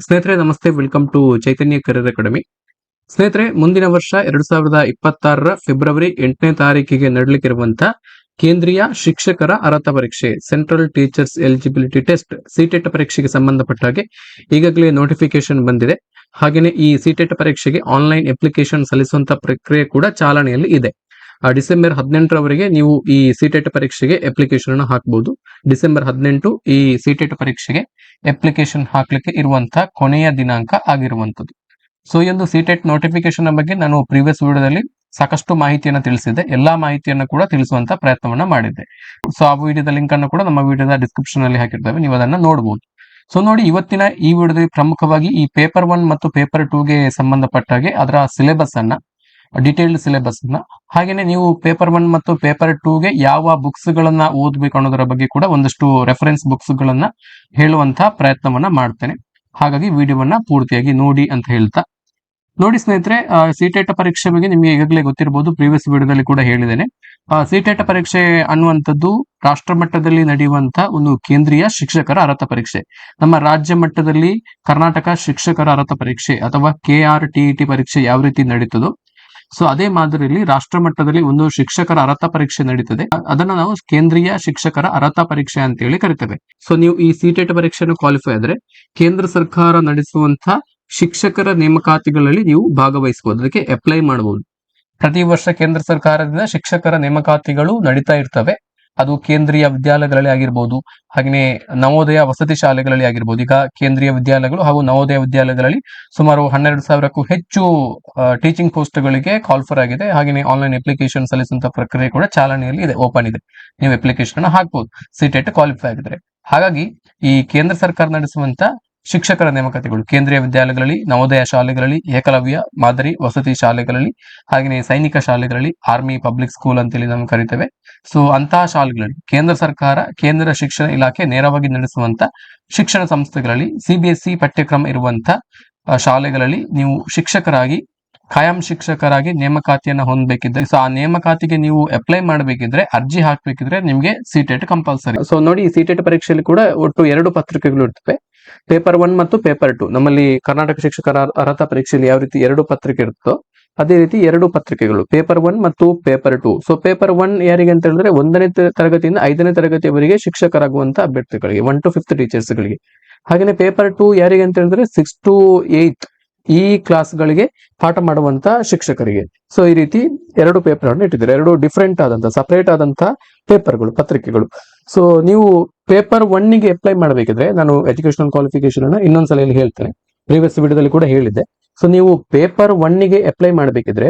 ಸ್ನೇಹಿತರೆ ನಮಸ್ತೆ, welcome to Chaitanya career academy. ಸ್ನೇಹಿತರೆ, ಮುಂದಿನ ವರ್ಷ 2026ರ ಫೆಬ್ರವರಿ 8ನೇ ತಾರೀಕಿಗೆ ನಡೆಯಲಿರುವಂತಹ ಕೇಂದ್ರೀಯ ಶಿಕ್ಷಕರ ಅರ್ಹತಾ ಪರೀಕ್ಷೆ central teachers eligibility test CTET ಪರೀಕ್ಷೆಗೆ ಸಂಬಂಧಪಟ್ಟ ಹಾಗೆ ಈಗಾಗಲೇ ನೋಟಿಫಿಕೇಶನ್ ಬಂದಿದೆ. ಹಾಗೆಯೇ ಈ ಸಿಟೆಟ್ ಪರೀಕ್ಷೆಗೆ ಆನ್ಲೈನ್ ಅಪ್ಲಿಕೇಶನ್ ಸಲ್ಲಿಸುವಂತ ಪ್ರಕ್ರಿಯೆ ಕೂಡ ಚಾಲನೆಯಲ್ಲಿ ಇದೆ. ಡಿಸೆಂಬರ್ 18ರವರೆಗೆ ನೀವು ಈ ಸಿಟೆಟ್ ಪರೀಕ್ಷೆಗೆ ಅಪ್ಲಿಕೇಶನ್ ಅನ್ನು ಹಾಕಬಹುದು. ಡಿಸೆಂಬರ್ 18 ಈ ಸಿಟೆಟ್ ಪರೀಕ್ಷೆಗೆ ಅಪ್ಲಿಕೇಶನ್ ಹಾಕ್ಲಿಕ್ಕೆ ಇರುವಂತಹ ಕೊನೆಯ ದಿನಾಂಕ ಆಗಿರುವಂತದ್ದು. ಸೊ ಈ ಒಂದು ಸಿಟೆಟ್ ನೋಟಿಫಿಕೇಶನ್ ಬಗ್ಗೆ ನಾನು ಪ್ರೀವಿಯಸ್ ವಿಡಿಯೋದಲ್ಲಿ ಸಾಕಷ್ಟು ಮಾಹಿತಿಯನ್ನು ತಿಳಿಸಿದ್ದೆ. ಎಲ್ಲಾ ಮಾಹಿತಿಯನ್ನು ಕೂಡ ತಿಳಿಸುವಂತ ಪ್ರಯತ್ನವನ್ನ ಮಾಡಿದ್ದೆ. ಸೊ ಆ ವಿಡಿಯೋದ ಲಿಂಕ್ ಅನ್ನು ಕೂಡ ನಮ್ಮ ವಿಡಿಯೋದ ಡಿಸ್ಕ್ರಿಪ್ಷನ್ ಅಲ್ಲಿ ಹಾಕಿರ್ತೇವೆ, ನೀವು ಅದನ್ನ ನೋಡಬಹುದು. ಸೊ ನೋಡಿ, ಇವತ್ತಿನ ಈ ವಿಡಿಯೋದಲ್ಲಿ ಪ್ರಮುಖವಾಗಿ ಈ ಪೇಪರ್ 1 ಮತ್ತು ಪೇಪರ್ 2ಗೆ ಸಂಬಂಧಪಟ್ಟ ಹಾಗೆ ಅದರ ಸಿಲೆಬಸ್ ಅನ್ನ, ಡಿಟೇಲ್ಡ್ ಸಿಲೆಬಸ್ ಅನ್ನ, ಹಾಗೇನೆ ನೀವು ಪೇಪರ್ 1 ಮತ್ತು ಪೇಪರ್ 2ಗೆ ಯಾವ ಬುಕ್ಸ್ ಗಳನ್ನ ಓದಬೇಕು ಅನ್ನೋದರ ಬಗ್ಗೆ ಕೂಡ ಒಂದಷ್ಟು ರೆಫರೆನ್ಸ್ ಬುಕ್ಸ್ ಗಳನ್ನ ಹೇಳುವಂತಹ ಪ್ರಯತ್ನವನ್ನ ಮಾಡ್ತೇನೆ. ಹಾಗಾಗಿ ವಿಡಿಯೋವನ್ನ ಪೂರ್ತಿಯಾಗಿ ನೋಡಿ ಅಂತ ಹೇಳ್ತಾ, ನೋಡಿ ಸ್ನೇಹಿತರೆ, ಸಿಟೆಟ್ ಪರೀಕ್ಷೆ ಬಗ್ಗೆ ನಿಮಗೆ ಈಗಾಗಲೇ ಗೊತ್ತಿರಬಹುದು, ಪ್ರೀವಿಯಸ್ ವಿಡಿಯೋದಲ್ಲಿ ಕೂಡ ಹೇಳಿದ್ದೇನೆ. ಸಿಟೆಟ್ ಪರೀಕ್ಷೆ ಅನ್ನುವಂಥದ್ದು ರಾಷ್ಟ್ರ ಮಟ್ಟದಲ್ಲಿ ನಡೆಯುವಂತಹ ಒಂದು ಕೇಂದ್ರೀಯ ಶಿಕ್ಷಕರ ಅರ್ಹತಾ ಪರೀಕ್ಷೆ. ನಮ್ಮ ರಾಜ್ಯ ಮಟ್ಟದಲ್ಲಿ ಕರ್ನಾಟಕ ಶಿಕ್ಷಕರ ಅರ್ಹತಾ ಪರೀಕ್ಷೆ ಅಥವಾ KRTET ಪರೀಕ್ಷೆ ಯಾವ ರೀತಿ ನಡೀತದೋ, ಸೊ ಅದೇ ಮಾದರಿಯಲ್ಲಿ ರಾಷ್ಟ್ರ ಮಟ್ಟದಲ್ಲಿ ಒಂದು ಶಿಕ್ಷಕರ ಅರ್ಹತಾ ಪರೀಕ್ಷೆ ನಡೀತದೆ. ಅದನ್ನ ನಾವು ಕೇಂದ್ರೀಯ ಶಿಕ್ಷಕರ ಅರ್ಹತಾ ಪರೀಕ್ಷೆ ಅಂತ ಹೇಳಿ ಕರಿತೇವೆ. ಸೊ ನೀವು ಈ ಸಿಟೆಟ್ ಪರೀಕ್ಷೆಯನ್ನು ಕ್ವಾಲಿಫೈ ಆದ್ರೆ ಕೇಂದ್ರ ಸರ್ಕಾರ ನಡೆಸುವಂತಹ ಶಿಕ್ಷಕರ ನೇಮಕಾತಿಗಳಲ್ಲಿ ನೀವು ಭಾಗವಹಿಸಬಹುದು, ಅದಕ್ಕೆ ಅಪ್ಲೈ ಮಾಡಬಹುದು. ಪ್ರತಿ ವರ್ಷ ಕೇಂದ್ರ ಸರ್ಕಾರದಿಂದ ಶಿಕ್ಷಕರ ನೇಮಕಾತಿಗಳು ನಡೀತಾ ಇರ್ತವೆ. ಅದು ಕೇಂದ್ರೀಯ ವಿದ್ಯಾಲಯಗಳಲ್ಲಿ ಆಗಿರ್ಬೋದು, ಹಾಗೆಯೇ ನವೋದಯ ವಸತಿ ಶಾಲೆಗಳಲ್ಲಿ ಆಗಿರ್ಬೋದು. ಈಗ ಕೇಂದ್ರೀಯ ವಿದ್ಯಾಲಯಗಳು ಹಾಗೂ ನವೋದಯ ವಿದ್ಯಾಲಯಗಳಲ್ಲಿ ಸುಮಾರು 12,000ಕ್ಕೂ ಹೆಚ್ಚು ಟೀಚಿಂಗ್ ಪೋಸ್ಟ್ ಗಳಿಗೆ ಕಾಲ್ಫರ್ ಆಗಿದೆ. ಹಾಗೆಯೇ ಆನ್ಲೈನ್ ಅಪ್ಲಿಕೇಶನ್ ಸಲ್ಲಿಸುವಂತ ಪ್ರಕ್ರಿಯೆ ಕೂಡ ಚಾಲನೆಯಲ್ಲಿ ಇದೆ, ಓಪನ್ ಇದೆ. ನೀವು ಅಪ್ಲಿಕೇಶನ್ ಹಾಕಬಹುದು ಸಿಟೆಟ್ ಕ್ವಾಲಿಫೈ ಆಗಿದ್ರೆ. ಹಾಗಾಗಿ ಈ ಕೇಂದ್ರ ಸರ್ಕಾರ ನಡೆಸುವಂತ ಶಿಕ್ಷಕರ ನೇಮಕಾತಿಗಳು ಕೇಂದ್ರೀಯ ವಿದ್ಯಾಲಯಗಳಲ್ಲಿ, ನವೋದಯ ಶಾಲೆಗಳಲ್ಲಿ, ಏಕಲವ್ಯ ಮಾದರಿ ವಸತಿ ಶಾಲೆಗಳಲ್ಲಿ, ಹಾಗೆಯೇ ಸೈನಿಕ ಶಾಲೆಗಳಲ್ಲಿ, ಆರ್ಮಿ ಪಬ್ಲಿಕ್ ಸ್ಕೂಲ್ ಅಂತೇಳಿ ನಾವು ಕರಿತೇವೆ. ಸೊ ಅಂತಹ ಶಾಲೆಗಳಲ್ಲಿ ಕೇಂದ್ರ ಸರ್ಕಾರ, ಕೇಂದ್ರ ಶಿಕ್ಷಣ ಇಲಾಖೆ ನೇರವಾಗಿ ನಡೆಸುವಂತ ಶಿಕ್ಷಣ ಸಂಸ್ಥೆಗಳಲ್ಲಿ CBSE ಪಠ್ಯಕ್ರಮ ಇರುವಂತ ಶಾಲೆಗಳಲ್ಲಿ ನೀವು ಶಿಕ್ಷಕರಾಗಿ, ಖಾಯಂ ಶಿಕ್ಷಕರಾಗಿ ನೇಮಕಾತಿಯನ್ನ ಹೊಂದಬೇಕಿದ್ರೆ, ಸೊ ಆ ನೇಮಕಾತಿಗೆ ನೀವು ಅಪ್ಲೈ ಮಾಡಬೇಕಿದ್ರೆ, ಅರ್ಜಿ ಹಾಕ್ಬೇಕಿದ್ರೆ ನಿಮ್ಗೆ ಸಿಟೆಟ್ ಕಂಪಲ್ಸರಿ. ಸೊ ನೋಡಿ, ಈ ಸಿಟೆಟ್ ಪರೀಕ್ಷೆಯಲ್ಲಿ ಕೂಡ ಒಟ್ಟು 2 ಪತ್ರಿಕೆಗಳು ಇರ್ತವೆ, ಪೇಪರ್ 1 ಮತ್ತು ಪೇಪರ್ 2. ನಮ್ಮಲ್ಲಿ ಕರ್ನಾಟಕ ಶಿಕ್ಷಕರ ಅರ್ಹತಾ ಪರೀಕ್ಷೆಯಲ್ಲಿ ಯಾವ ರೀತಿ 2 ಪತ್ರಿಕೆ ಇರುತ್ತೋ ಅದೇ ರೀತಿ 2 ಪತ್ರಿಕೆಗಳು, ಪೇಪರ್ 1 ಮತ್ತು ಪೇಪರ್ 2. ಸೊ ಪೇಪರ್ 1 ಯಾರಿಗೆ ಅಂತ ಹೇಳಿದ್ರೆ 1ನೇ ತರಗತಿಯಿಂದ 5ನೇ ತರಗತಿಯವರೆಗೆ ಶಿಕ್ಷಕರಾಗುವಂತ ಅಭ್ಯರ್ಥಿಗಳಿಗೆ, 1 to 5th ಟೀಚರ್ಸ್ ಗಳಿಗೆ. ಹಾಗೆಯೇ ಪೇಪರ್ 2 ಯಾರಿಗೆ ಅಂತ ಹೇಳಿದ್ರೆ 6 to 8 ಈ ಕ್ಲಾಸ್ ಗಳಿಗೆ ಪಾಠ ಮಾಡುವಂತ ಶಿಕ್ಷಕರಿಗೆ. ಸೊ ಈ ರೀತಿ 2 ಪೇಪರ್ ಅನ್ನು ಇಟ್ಟಿದ್ದಾರೆ, 2 ಡಿಫರೆಂಟ್ ಆದಂತ, ಸಪರೇಟ್ ಆದಂತ ಪೇಪರ್ಗಳು, ಪತ್ರಿಕೆಗಳು. ಸೊ ನೀವು ಪೇಪರ್ 1ಗೆ ಅಪ್ಲೈ ಮಾಡಬೇಕಿದ್ರೆ, ನಾನು ಎಜುಕೇಶನಲ್ ಕ್ವಾಲಿಫಿಕೇಶನ್ ಅನ್ನ ಇನ್ನೊಂದ್ಸಲ ಇಲ್ಲಿ ಹೇಳ್ತೇನೆ, ಪ್ರೀವಿಯಸ್ ವಿಡಿಯೋದಲ್ಲಿ ಕೂಡ ಹೇಳಿದ್ದೆ. ಸೊ ನೀವು ಪೇಪರ್ 1ಗೆ ಅಪ್ಲೈ ಮಾಡಬೇಕಿದ್ರೆ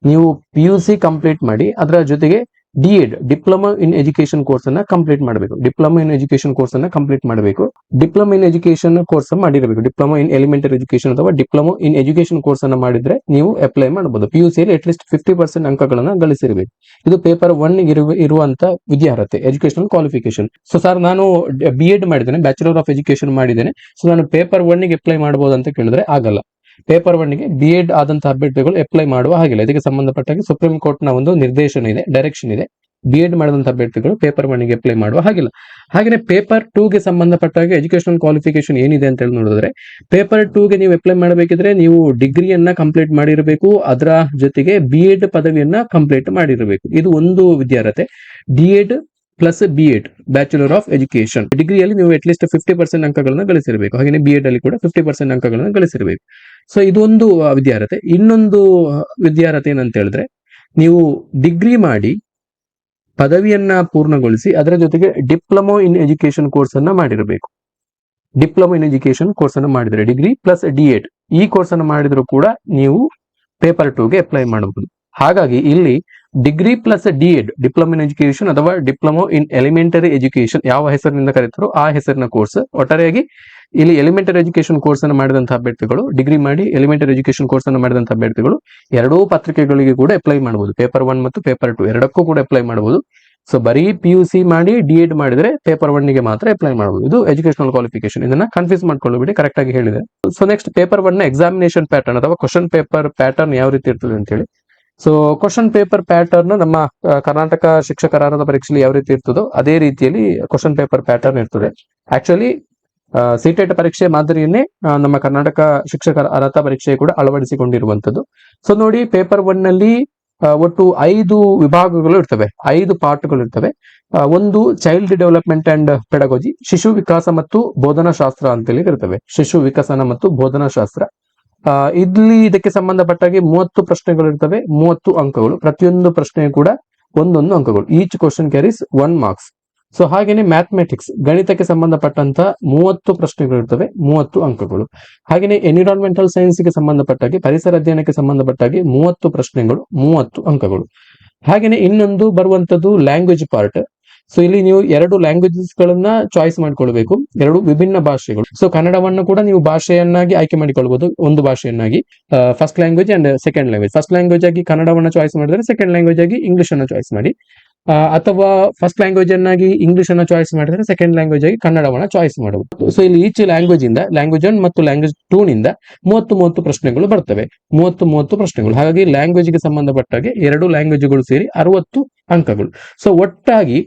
ನೀವು PUC ಕಂಪ್ಲೀಟ್ ಮಾಡಿ, ಅದರ ಜೊತೆಗೆ DED diploma in education course ಅನ್ನ ಕಂಪ್ಲೀಟ್ ಮಾಡಬೇಕು. ಡಿಪ್ಲೊಮಾ ಇನ್ ಎಜುಕೇಶನ್ ಕೋರ್ಸ್ ಅನ್ನ ಕಂಪ್ಲೀಟ್ ಮಾಡಬೇಕು. ಡಿಪ್ಲೊಮಾ ಇನ್ ಎಜುಕೇಶನ್ ಕೋರ್ಸ್ ಮಾಡಿರಬೇಕು. ಡಿಪ್ಲೊಮಾ ಇನ್ ಎಲಿಮೆಂಟರಿ ಎಜುಕೇಶನ್ ಅಥವಾ ಡಿಪ್ಲೊಮಾ ಇನ್ ಎಜುಕೇಶನ್ ಕೋರ್ಸ್ ಅನ್ನ ಮಾಡಿದ್ರೆ ನೀವು ಅಪ್ಲೈ ಮಾಡಬಹುದು. PUC ಅಲ್ಲಿ ಅಟ್ಲೀಸ್ಟ್ 50% ಅಂಕಗಳನ್ನ ಗಳಿಸಿರಬೇಕು. ಇದು ಪೇಪರ್ 1 ಇರುವಂತ ವಿದ್ಯಾರ್ಹತೆ, ಎಜುಕೇಶನಲ್ ಕ್ವಾಲಿಫಿಕೇಶನ್. ಸೊ ಸರ್, ನಾನು BEd ಮಾಡಿದ್ದೇನೆ, ಬ್ಯಾಚುಲರ್ ಆಫ್ ಎಜುಕೇಶನ್ ಮಾಡಿದ್ದೇನೆ, ಸೊ ನಾನು ಪೇಪರ್ 1ಗೆ ಅಪ್ಲೈ ಮಾಡಬಹುದು ಅಂತ ಕೇಳಿದ್ರೆ ಆಗಲ್ಲ. ಪೇಪರ್ 1ಗೆ BEd ಆದಂತಹ ಅಭ್ಯರ್ಥಿಗಳು ಅಪ್ಲೈ ಮಾಡುವ ಹಾಗಿಲ್ಲ. ಇದಕ್ಕೆ ಸಂಬಂಧಪಟ್ಟಾಗಿ ಸುಪ್ರೀಂ ಕೋರ್ಟ್ ನ ಒಂದು ನಿರ್ದೇಶನ ಇದೆ, ಡೈರೆಕ್ಷನ್ ಇದೆ. BEd ಮಾಡಿದಂತಹ ಅಭ್ಯರ್ಥಿಗಳು ಪೇಪರ್ 1ಗೆ ಅಪ್ಲೈ ಮಾಡುವ ಹಾಗಿಲ್ಲ. ಹಾಗೆಯೇ ಪೇಪರ್ 2ಗೆ ಸಂಬಂಧಪಟ್ಟಾಗ ಎಜುಕೇಶನಲ್ ಕ್ವಾಲಿಫಿಕೇಶನ್ ಏನಿದೆ ಅಂತ ಹೇಳಿ ನೋಡಿದ್ರೆ, ಪೇಪರ್ 2ಗೆ ನೀವು ಅಪ್ಲೈ ಮಾಡಬೇಕಿದ್ರೆ ನೀವು ಡಿಗ್ರಿಯನ್ನ ಕಂಪ್ಲೀಟ್ ಮಾಡಿರಬೇಕು, ಅದರ ಜೊತೆಗೆ BEd ಪದವಿಯನ್ನ ಕಂಪ್ಲೀಟ್ ಮಾಡಿರಬೇಕು. ಇದು ಒಂದು ವಿದ್ಯಾರ್ಹತೆ. DEd plus BEd bachelor of education. ಡಿಗ್ರಿಯಲ್ಲಿ ನೀವು ಅಟ್ಲೀಸ್ಟ್ 50% ಅಂಕಗಳನ್ನ ಗಳಿಸಿರಬೇಕು. ಹಾಗೆ BEd ಅಲ್ಲಿ ಕೂಡ 50% ಅಂಕಗಳನ್ನ ಗಳಿಸಿರಬೇಕು. ಸೊ ಇದೊಂದು ವಿದ್ಯಾರ್ಹತೆ. ಇನ್ನೊಂದು ವಿದ್ಯಾರ್ಹತೆ ಏನಂತ ಹೇಳಿದ್ರೆ, ನೀವು ಡಿಗ್ರಿ ಮಾಡಿ ಪದವಿಯನ್ನ ಪೂರ್ಣಗೊಳಿಸಿ ಅದರ ಜೊತೆಗೆ ಡಿಪ್ಲೊಮಾ ಇನ್ ಎಜುಕೇಶನ್ ಕೋರ್ಸ್ ಅನ್ನ ಮಾಡಿರಬೇಕು. ಡಿಪ್ಲೊಮಾ ಇನ್ ಎಜುಕೇಶನ್ ಕೋರ್ಸ್ ಅನ್ನು ಮಾಡಿದ್ರೆ, ಡಿಗ್ರಿ ಪ್ಲಸ್ DEd ಈ ಕೋರ್ಸ್ ಅನ್ನು ಮಾಡಿದ್ರು ಕೂಡ ನೀವು ಪೇಪರ್ 2ಗೆ ಅಪ್ಲೈ ಮಾಡಬಹುದು. ಹಾಗಾಗಿ ಇಲ್ಲಿ degree plus DEd diploma in education ಅಥವಾ ಡಿಪ್ಲೊಮಾ ಇನ್ ಎಲಿಮೆಂಟರಿ ಎಜುಕೇಶನ್ ಯಾವ ಹೆಸರಿನಿಂದ ಕರೀತಾರೋ ಆ ಹೆಸರಿನ ಕೋರ್ಸ್. ಒಟ್ಟಾರೆಯಾಗಿ ಇಲ್ಲಿ ಎಲಿಮೆಂಟರಿ ಎಜುಕೇಶನ್ ಕೋರ್ಸ್ ಅನ್ನು ಮಾಡಿದಂತಹ ಅಭ್ಯರ್ಥಿಗಳು, ಡಿಗ್ರಿ ಮಾಡಿ ಎಲಿಮೆಂಟರಿ ಎಜುಕೇಶನ್ ಕೋರ್ಸ್ ಅನ್ನು ಮಾಡಿದಂತಹ ಅಭ್ಯರ್ಥಿಗಳು 2 ಪತ್ರಿಕೆಗಳಿಗೆ ಕೂಡ ಅಪ್ಲೈ ಮಾಡಬಹುದು. ಪೇಪರ್ 1 ಮತ್ತು ಪೇಪರ್ 2 ಎರಡಕ್ಕೂ ಕೂಡ ಅಪ್ಲೈ ಮಾಡಬಹುದು. ಸೊ ಬರೀ PUC ಮಾಡಿ DEd ಮಾಡಿದ್ರೆ ಪೇಪರ್ 1ಗೆ ಮಾತ್ರ ಅಪ್ಲೈ ಮಾಡಬಹುದು. ಇದು ಎಜುಕೇಶನಲ್ ಕ್ವಾಲಿಫಿಕೇಶನ್. ಇದನ್ನ ಕನ್ಫ್ಯೂಸ್ ಮಾಡ್ಕೊಳ್ಳಬೇಡಿ, ಕರೆಕ್ಟ್ ಆಗಿ ಹೇಳಿದೆ. ಸೊ ನೆಕ್ಸ್ಟ್, ಪೇಪರ್ 1 ನ ಎಕ್ಸಾಮಿನೇಷನ್ ಪ್ಯಾಟರ್ನ್ ಅಥವಾ ಕ್ವಶನ್ ಪೇಪರ್ ಪ್ಯಾಟರ್ನ್ ಯಾವ ರೀತಿ ಇರ್ತದೆ ಅಂತ ಹೇಳಿ. ಸೊ ಕ್ವಶನ್ ಪೇಪರ್ ಪ್ಯಾಟರ್ನ್ ನಮ್ಮ ಕರ್ನಾಟಕ ಶಿಕ್ಷಕರ ಅರ್ಹತಾ ಪರೀಕ್ಷೆಯಲ್ಲಿ ಯಾವ ರೀತಿ ಇರ್ತದೋ ಅದೇ ರೀತಿಯಲ್ಲಿ ಕ್ವಶನ್ ಪೇಪರ್ ಪ್ಯಾಟರ್ನ್ ಇರ್ತದೆ. ಆಕ್ಚುಲಿ ಸಿಟೆಟ್ ಪರೀಕ್ಷೆ ಮಾದರಿಯನ್ನೇ ನಮ್ಮ ಕರ್ನಾಟಕ ಶಿಕ್ಷಕರ ಅರ್ಹತಾ ಪರೀಕ್ಷೆ ಕೂಡ ಅಳವಡಿಸಿಕೊಂಡಿರುವಂತದ್ದು. ಸೊ ನೋಡಿ, ಪೇಪರ್ 1 ನಲ್ಲಿ ಒಟ್ಟು 5 ವಿಭಾಗಗಳು ಇರ್ತವೆ, 5 ಪಾರ್ಟ್ಗಳು ಇರ್ತವೆ. ಒಂದು ಚೈಲ್ಡ್ ಡೆವಲಪ್ಮೆಂಟ್ ಅಂಡ್ ಪೆಡಗೋಜಿ, ಶಿಶು ವಿಕಾಸ ಮತ್ತು ಬೋಧನಾ ಶಾಸ್ತ್ರ ಅಂತೇಳಿ ಇರ್ತವೆ, ಶಿಶು ವಿಕಸನ ಮತ್ತು ಬೋಧನಾ ಶಾಸ್ತ್ರ. ಇಲ್ಲಿ ಇದಕ್ಕೆ ಸಂಬಂಧಪಟ್ಟಾಗಿ 30 ಪ್ರಶ್ನೆಗಳು ಇರ್ತವೆ, 30 ಅಂಕಗಳು. ಪ್ರತಿಯೊಂದು ಪ್ರಶ್ನೆ ಕೂಡ ಒಂದೊಂದು ಅಂಕಗಳು. Each question carries 1 marks. So ಹಾಗೇನೆ ಮ್ಯಾಥಮೆಟಿಕ್ಸ್, ಗಣಿತಕ್ಕೆ ಸಂಬಂಧಪಟ್ಟಂತ 30 ಪ್ರಶ್ನೆಗಳು ಇರ್ತವೆ, 30 ಅಂಕಗಳು. ಹಾಗೇನೆ ಎನ್ವಿರಾನ್ಮೆಂಟಲ್ ಸೈನ್ಸ್ಗೆ ಸಂಬಂಧಪಟ್ಟಾಗಿ, ಪರಿಸರ ಅಧ್ಯಯನಕ್ಕೆ ಸಂಬಂಧಪಟ್ಟಾಗಿ 30 ಪ್ರಶ್ನೆಗಳು, 30 ಅಂಕಗಳು. ಹಾಗೇನೆ ಇನ್ನೊಂದು ಬರುವಂತದ್ದು ಲ್ಯಾಂಗ್ವೇಜ್ ಪಾರ್ಟ್. ಸೊ ಇಲ್ಲಿ ನೀವು 2 ಲ್ಯಾಂಗ್ವೇಜಸ್ ಗಳನ್ನ ಚಾಯ್ಸ್ ಮಾಡ್ಕೊಳ್ಬೇಕು, 2 ವಿಭಿನ್ನ ಭಾಷೆಗಳು. ಸೊ ಕನ್ನಡವನ್ನು ಕೂಡ ನೀವು ಭಾಷೆಯನ್ನಾಗಿ ಆಯ್ಕೆ ಮಾಡಿಕೊಳ್ಬಹುದು, ಒಂದು ಭಾಷೆಯನ್ನಾಗಿ. First language and second language. First language ಆಗಿ ಕನ್ನಡವನ್ನ ಚಾಯ್ಸ್ ಮಾಡಿದ್ರೆ, ಸೆಕೆಂಡ್ ಲ್ಯಾಂಗ್ವೇಜ್ ಆಗಿ ಇಂಗ್ಲಿಷ್ ಅನ್ನ ಚಾಯ್ಸ್ ಮಾಡಿ. ಅಥವಾ ಫಸ್ಟ್ ಲ್ಯಾಂಗ್ವೇಜ್ ಅನ್ನಾಗಿ ಇಂಗ್ಲಿಷ್ ಅನ್ನ ಚಾಯ್ಸ್ ಮಾಡಿದ್ರೆ, ಸೆಕೆಂಡ್ ಲ್ಯಾಂಗ್ವೇಜ್ ಆಗಿ ಕನ್ನಡವನ್ನ ಚಾಯ್ಸ್ ಮಾಡಬಹುದು. ಸೊ ಇಲ್ಲಿ ಈಚ್ ಲ್ಯಾಂಗ್ವೇಜ್ ಇಂದ, ಲ್ಯಾಂಗ್ವೇಜ್ 1 ಮತ್ತು ಲ್ಯಾಂಗ್ವೇಜ್ 2 ನಿಂದ 30 ಪ್ರಶ್ನೆಗಳು ಬರ್ತವೆ, 30 ಪ್ರಶ್ನೆಗಳು. ಹಾಗಾಗಿ ಲ್ಯಾಂಗ್ವೇಜ್ ಗೆ ಸಂಬಂಧಪಟ್ಟಾಗೆ 2 ಲ್ಯಾಂಗ್ವೇಜ್ಗಳು ಸೇರಿ 60 ಅಂಕಗಳು. ಸೊ ಒಟ್ಟಾಗಿ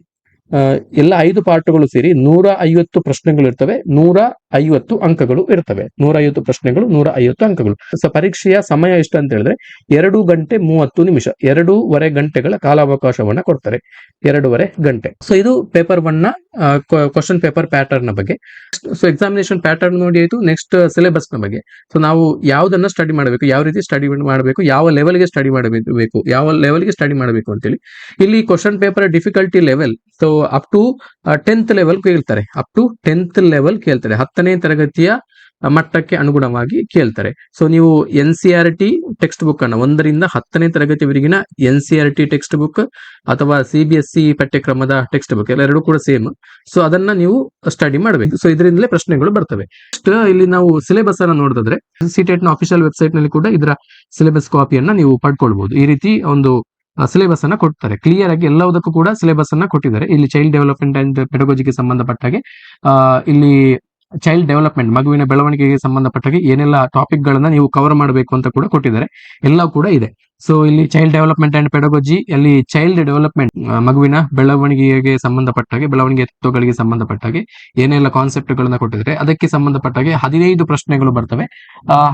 ಎಲ್ಲ 5 ಪಾಠಗಳು ಸೇರಿ 150 ಪ್ರಶ್ನೆಗಳು ಇರ್ತವೆ, 150 ಅಂಕಗಳು ಇರ್ತವೆ. 150 ಪ್ರಶ್ನೆಗಳು, 150 ಅಂಕಗಳು. ಸೊ ಪರೀಕ್ಷೆಯ ಸಮಯ ಎಷ್ಟು ಅಂತ ಹೇಳಿದ್ರೆ 2 ಗಂಟೆ 30 ನಿಮಿಷ, 2.5 ಗಂಟೆಗಳ ಕಾಲಾವಕಾಶವನ್ನ ಕೊಡ್ತಾರೆ, 2.5 ಗಂಟೆ. ಸೊ ಇದು ಪೇಪರ್ 1 ನ ಕ್ವಶನ್ ಪೇಪರ್ ಪ್ಯಾಟರ್ನ್ ಬಗ್ಗೆ. ಸೊ ಎಕ್ಸಾಮಿನೇಷನ್ ಪ್ಯಾಟರ್ನ್ ನೋಡಿ ಆಯ್ತು. ನೆಕ್ಸ್ಟ್ ಸಿಲೆಬಸ್ ನ ಬಗ್ಗೆ. ಸೊ ನಾವು ಯಾವ್ದನ್ನ ಸ್ಟಡಿ ಮಾಡಬೇಕು, ಯಾವ ರೀತಿ ಸ್ಟಡಿ ಮಾಡಬೇಕು, ಯಾವ ಲೆವೆಲ್ಗೆ ಸ್ಟಡಿ ಮಾಡಬೇಕು, ಯಾವ ಲೆವೆಲ್ಗೆ ಸ್ಟಡಿ ಮಾಡಬೇಕು ಅಂತೇಳಿ. ಇಲ್ಲಿ question paper difficulty level, so up to 10th level ಕೇಳ್ತಾರೆ, ಅಪ್ ಟು 10th ಲೆವೆಲ್ ಕೇಳ್ತಾರೆ, 10ನೇ ತರಗತಿಯ ಮಟ್ಟಕ್ಕೆ ಅನುಗುಣವಾಗಿ ಕೇಳ್ತಾರೆ. ಸೊ ನೀವು NCERT ಟೆಕ್ಸ್ಟ್ ಬುಕ್ ಅನ್ನ, 1 ರಿಂದ 10ನೇ ತರಗತಿವರೆಗಿನ NCERT ಟೆಕ್ಸ್ಟ್ ಬುಕ್ ಅಥವಾ CBSE ಪಠ್ಯಕ್ರಮದ ಟೆಕ್ಸ್ಟ್ ಬುಕ್ ಎಲ್ಲರೂ ಕೂಡ ಸೇಮ್. ಸೊ ಅದನ್ನ ನೀವು ಸ್ಟಡಿ ಮಾಡಬೇಕು. ಸೊ ಇದರಿಂದಲೇ ಪ್ರಶ್ನೆಗಳು ಬರ್ತವೆ. ಇಲ್ಲಿ ನಾವು ಸಿಲೆಬಸ್ ಅನ್ನ ನೋಡಿದ್ರೆ, ಸಿಟೆಟ್ ನ ಅಫಿಷಿಯಲ್ ವೆಬ್ಸೈಟ್ ನಲ್ಲಿ ಕೂಡ ಇದರ ಸಿಲೆಬಸ್ ಕಾಪಿಯನ್ನ ನೀವು ಪಡ್ಕೊಳ್ಬಹುದು. ಈ ರೀತಿ ಒಂದು ಸಿಲೆಬಸ್ ಅನ್ನ ಕೊಡ್ತಾರೆ, ಕ್ಲಿಯರ್ ಆಗಿ ಎಲ್ಲದಕ್ಕೂ ಕೂಡ ಸಿಲೆಬಸ್ ಅನ್ನ ಕೊಟ್ಟಿದ್ದಾರೆ. ಇಲ್ಲಿ ಚೈಲ್ಡ್ ಡೆವಲಪ್ಮೆಂಟ್ ಅಂಡ್ ಪೆಡಗೋಜಿಗೆ ಸಂಬಂಧಪಟ್ಟಾಗೆ, ಇಲ್ಲಿ ಚೈಲ್ಡ್ ಡೆವಲಪ್ಮೆಂಟ್, ಮಗುವಿನ ಬೆಳವಣಿಗೆಗೆ ಸಂಬಂಧಪಟ್ಟಾಗೆ ಏನೆಲ್ಲ ಟಾಪಿಕ್ ಗಳನ್ನ ನೀವು ಕವರ್ ಮಾಡಬೇಕು ಅಂತ ಕೂಡ ಕೊಟ್ಟಿದ್ದಾರೆ, ಎಲ್ಲ ಕೂಡ ಇದೆ. ಸೊ ಇಲ್ಲಿ ಚೈಲ್ಡ್ ಡೆವಲಪ್ಮೆಂಟ್ ಅಂಡ್ ಪೆಡಗೋಜಿ, ಅಲ್ಲಿ ಚೈಲ್ಡ್ ಡೆವಲಪ್ಮೆಂಟ್, ಮಗುವಿನ ಬೆಳವಣಿಗೆಗೆ ಸಂಬಂಧಪಟ್ಟಾಗೆ, ಬೆಳವಣಿಗೆ ತತ್ವಗಳಿಗೆ ಸಂಬಂಧಪಟ್ಟಾಗೆ ಏನೆಲ್ಲ ಕಾನ್ಸೆಪ್ಟ್ ಗಳನ್ನ ಕೊಟ್ಟಿದ್ದಾರೆ, ಅದಕ್ಕೆ ಸಂಬಂಧಪಟ್ಟಾಗೆ 15 ಪ್ರಶ್ನೆಗಳು ಬರ್ತವೆ.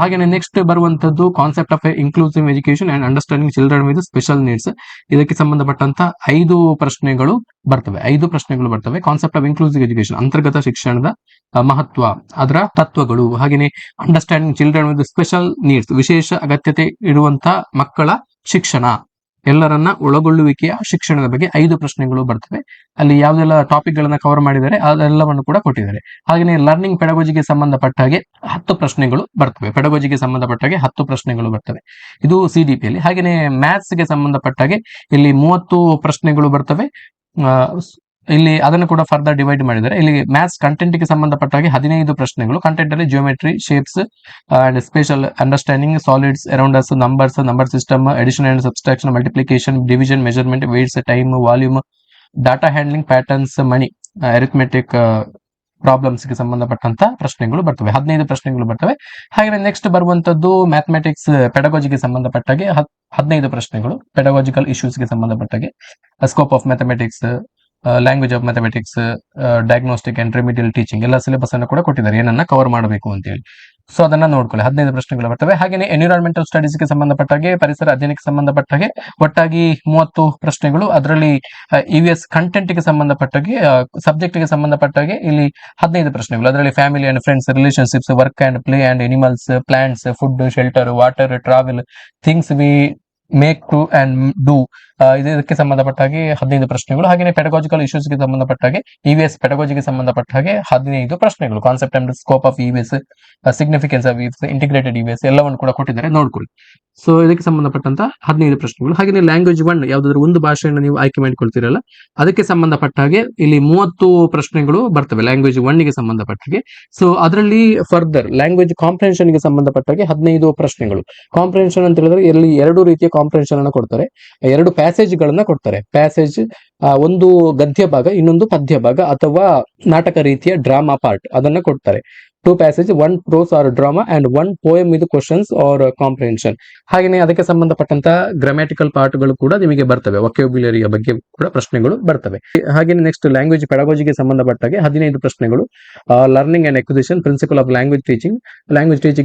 ಹಾಗೆ ನೆಕ್ಸ್ಟ್ ಬರುವಂತದ್ದು concept of inclusive education and understanding children with special needs. ಇದಕ್ಕೆ ಸಂಬಂಧಪಟ್ಟಂತ 5 ಪ್ರಶ್ನೆಗಳು ಬರ್ತವೆ, 5 ಪ್ರಶ್ನೆಗಳು ಬರ್ತವೆ. ಕಾನ್ಸೆಪ್ಟ್ ಆಫ್ ಇನ್ಕ್ಲೂಸಿವ್ ಎಜುಕೇಶನ್, ಅಂತರ್ಗತ ಶಿಕ್ಷಣದ ಮಹತ್ವ, ಅದರ ತತ್ವಗಳು. ಹಾಗೆಯೇ understanding children with special needs, ವಿಶೇಷ ಅಗತ್ಯತೆ ಇರುವಂತಹ ಮಕ್ಕಳ ಶಿಕ್ಷಣ, ಎಲ್ಲರನ್ನ ಒಳಗೊಳ್ಳುವಿಕೆಯ ಶಿಕ್ಷಣದ ಬಗ್ಗೆ 5 ಪ್ರಶ್ನೆಗಳು ಬರ್ತವೆ. ಅಲ್ಲಿ ಯಾವ್ದೆಲ್ಲ ಟಾಪಿಕ್ ಗಳನ್ನ ಕವರ್ ಮಾಡಿದ್ದಾರೆ ಅದೆಲ್ಲವನ್ನು ಕೂಡ ಕೊಟ್ಟಿದ್ದಾರೆ. ಹಾಗೆಯೇ ಲರ್ನಿಂಗ್ ಪೆಡಗೋಜಿಗೆ ಸಂಬಂಧಪಟ್ಟ ಹಾಗೆ 10 ಪ್ರಶ್ನೆಗಳು ಬರ್ತವೆ, ಪೆಡಗೋಜಿಗೆ ಸಂಬಂಧಪಟ್ಟ ಹಾಗೆ 10 ಪ್ರಶ್ನೆಗಳು ಬರ್ತವೆ. ಇದು CDP ಅಲ್ಲಿ. ಹಾಗೆಯೇ ಮ್ಯಾಥ್ಸ್ ಗೆ ಸಂಬಂಧಪಟ್ಟ ಹಾಗೆ ಇಲ್ಲಿ 30 ಪ್ರಶ್ನೆಗಳು ಬರ್ತವೆ. ಇಲ್ಲಿ ಅದನ್ನು ಕೂಡ ಫರ್ದರ್ ಡಿವೈಡ್ ಮಾಡಿದ್ದಾರೆ. ಇಲ್ಲಿ ಮ್ಯಾಥ್ಸ್ ಕಂಟೆಂಟ್ ಗೆ ಸಂಬಂಧಪಟ್ಟ ಹಾಗೆ 15 ಪ್ರಶ್ನೆಗಳು. ಕಂಟೆಂಟ್ ಅಲ್ಲಿ geometry, shapes and spatial understanding, solids around us, numbers, number system, addition and subtraction, multiplication, division, measurement, weights, time, volume, data handling, patterns, money, arithmetic problems ಗೆ ಸಂಬಂಧಪಟ್ಟಂತ ಪ್ರಶ್ನೆಗಳು ಬರ್ತವೆ. 15 ಪ್ರಶ್ನೆಗಳು ಬರ್ತವೆ. ಹಾಗೆ ನೆಕ್ಸ್ಟ್ ಬರುವಂತದ್ದು ಮ್ಯಾಥಮೆಟಿಕ್ಸ್ ಪೆಡಗೋಜಿಗೆ ಸಂಬಂಧಪಟ್ಟಾಗೆ 15 ಪ್ರಶ್ನೆಗಳು. ಪೆಡಗೋಜಿಕಲ್ ಇಶ್ಯೂಸ್ ಗೆ ಸಂಬಂಧಪಟ್ಟಾಗೆ scope of mathematics, language of mathematics, diagnostic and remedial teaching, ಎಲ್ಲ ಸಿಲೆಬಸ್ ಅನ್ನು ಕೂಡ ಕೊಟ್ಟಿದ್ದಾರೆ, ಏನನ್ನ ಕವರ್ ಮಾಡಬೇಕು ಅಂತ ಹೇಳಿ. ಸೊ ಅದನ್ನ ನೋಡ್ಕೊಳ್ಳಿ. 15 ಪ್ರಶ್ನೆಗಳು ಬರ್ತವೆ. ಹಾಗೆಯೇ ಎನ್ವಿರಾನ್ಮೆಂಟಲ್ ಸ್ಟಡೀಸ್ ಗೆ ಸಂಬಂಧಪಟ್ಟಾಗೆ, ಪರಿಸರ ಅಧ್ಯಯನಕ್ಕೆ ಸಂಬಂಧಪಟ್ಟಾಗೆ ಒಟ್ಟಾಗಿ 30 ಪ್ರಶ್ನೆಗಳು. ಅದರಲ್ಲಿ EVS ಕಂಟೆಂಟ್ ಗೆ ಸಂಬಂಧಪಟ್ಟಾಗೆ, ಸಬ್ಜೆಕ್ಟ್ ಗೆ ಸಂಬಂಧಪಟ್ಟಾಗೆ ಇಲ್ಲಿ 15 ಪ್ರಶ್ನೆಗಳು. ಅದರಲ್ಲಿ family and friends, relationships, work and play and animals, plants, food, shelter, water, travel, things we make to and do, ಇದಕ್ಕೆ ಸಂಬಂಧಪಟ್ಟಾಗೆ 15 ಪ್ರಶ್ನೆಗಳು. ಹಾಗೆ ಪೆಡಗಾಜಿಕಲ್ ಇಶ್ಯೂಸ್ ಗೆ ಸಂಬಂಧಪಟ್ಟಾಗೆ, EVS ಪೆಡಗಾಜಿಗೆ ಸಂಬಂಧಪಟ್ಟ ಹಾಗೆ 15 ಪ್ರಶ್ನೆಗಳು. Concept and scope of EVS, significance of EVS, integrated EVS ಎಲ್ಲವನ್ನು ಕೂಡ ಕೊಟ್ಟಿದ್ದಾರೆ, ನೋಡ್ಕೊಳ್ಳಿ. ಸೊ ಇದಕ್ಕೆ ಸಂಬಂಧಪಟ್ಟಂತ 15 ಪ್ರಶ್ನೆಗಳು. ಹಾಗೆ ಲ್ಯಾಂಗ್ವೇಜ್ 1 ಯಾವ್ದಾದ್ರು ಒಂದು ಭಾಷೆಯನ್ನು ನೀವು ಆಯ್ಕೆ ಮಾಡಿಕೊಳ್ತೀರಲ್ಲ, ಅದಕ್ಕೆ ಸಂಬಂಧಪಟ್ಟ ಹಾಗೆ ಇಲ್ಲಿ 30 ಪ್ರಶ್ನೆಗಳು ಬರ್ತವೆ ಲ್ಯಾಂಗ್ವೇಜ್ 1 ಗೆ ಸಂಬಂಧಪಟ್ಟ ಹಾಗೆ. ಸೊ ಅದರಲ್ಲಿ ಫರ್ದರ್ ಲ್ಯಾಂಗ್ವೇಜ್ ಕಾಂಪ್ರಿಹೆನ್ಷನ್ ಗೆ ಸಂಬಂಧಪಟ್ಟ ಹಾಗೆ 15 ಪ್ರಶ್ನೆಗಳು. ಕಾಂಪ್ರಿಹೆನ್ಷನ್ ಅಂತ ಹೇಳಿದ್ರೆ ಇಲ್ಲಿ 2 ರೀತಿಯ ಕಾಂಪ್ರಿಹೆನ್ಷನ್ ಅನ್ನು ಕೊಡ್ತಾರೆ, 2 ಪ್ಯಾಸೇಜ್ ಗಳನ್ನ ಕೊಡ್ತಾರೆ. ಪ್ಯಾಸೇಜ್ ಒಂದು ಗದ್ಯ ಭಾಗ, ಇನ್ನೊಂದು ಪದ್ಯ ಭಾಗ ಅಥವಾ ನಾಟಕ ರೀತಿಯ ಡ್ರಾಮಾ ಪಾರ್ಟ್, ಅದನ್ನ ಕೊಡ್ತಾರೆ. 2 passage, 1 prose or drama and 1 poem with questions or comprehension. ಹಾಗೆಯೇ ಅದಕ್ಕೆ ಸಂಬಂಧಪಟ್ಟಂತ ಗ್ರಾಮ್ಯಾಟಿಕಲ್ ಪಾರ್ಟ್ಗಳು ಕೂಡ ನಿಮಗೆ ಬರ್ತವೆ, ವೊಕ್ಯಾಬ್ಯುಲರಿಯ ಬಗ್ಗೆ ಕೂಡ ಪ್ರಶ್ನೆಗಳು ಬರ್ತವೆ. ಹಾಗೆಯೇ ನೆಕ್ಸ್ಟ್ ಲ್ಯಾಂಗ್ವೇಜ್ ಪೆಡಗಾಜಿಗೆ ಸಂಬಂಧಪಟ್ಟಾಗೆ 15 ಪ್ರಶ್ನೆಗಳು, learning and acquisition, principle of language teaching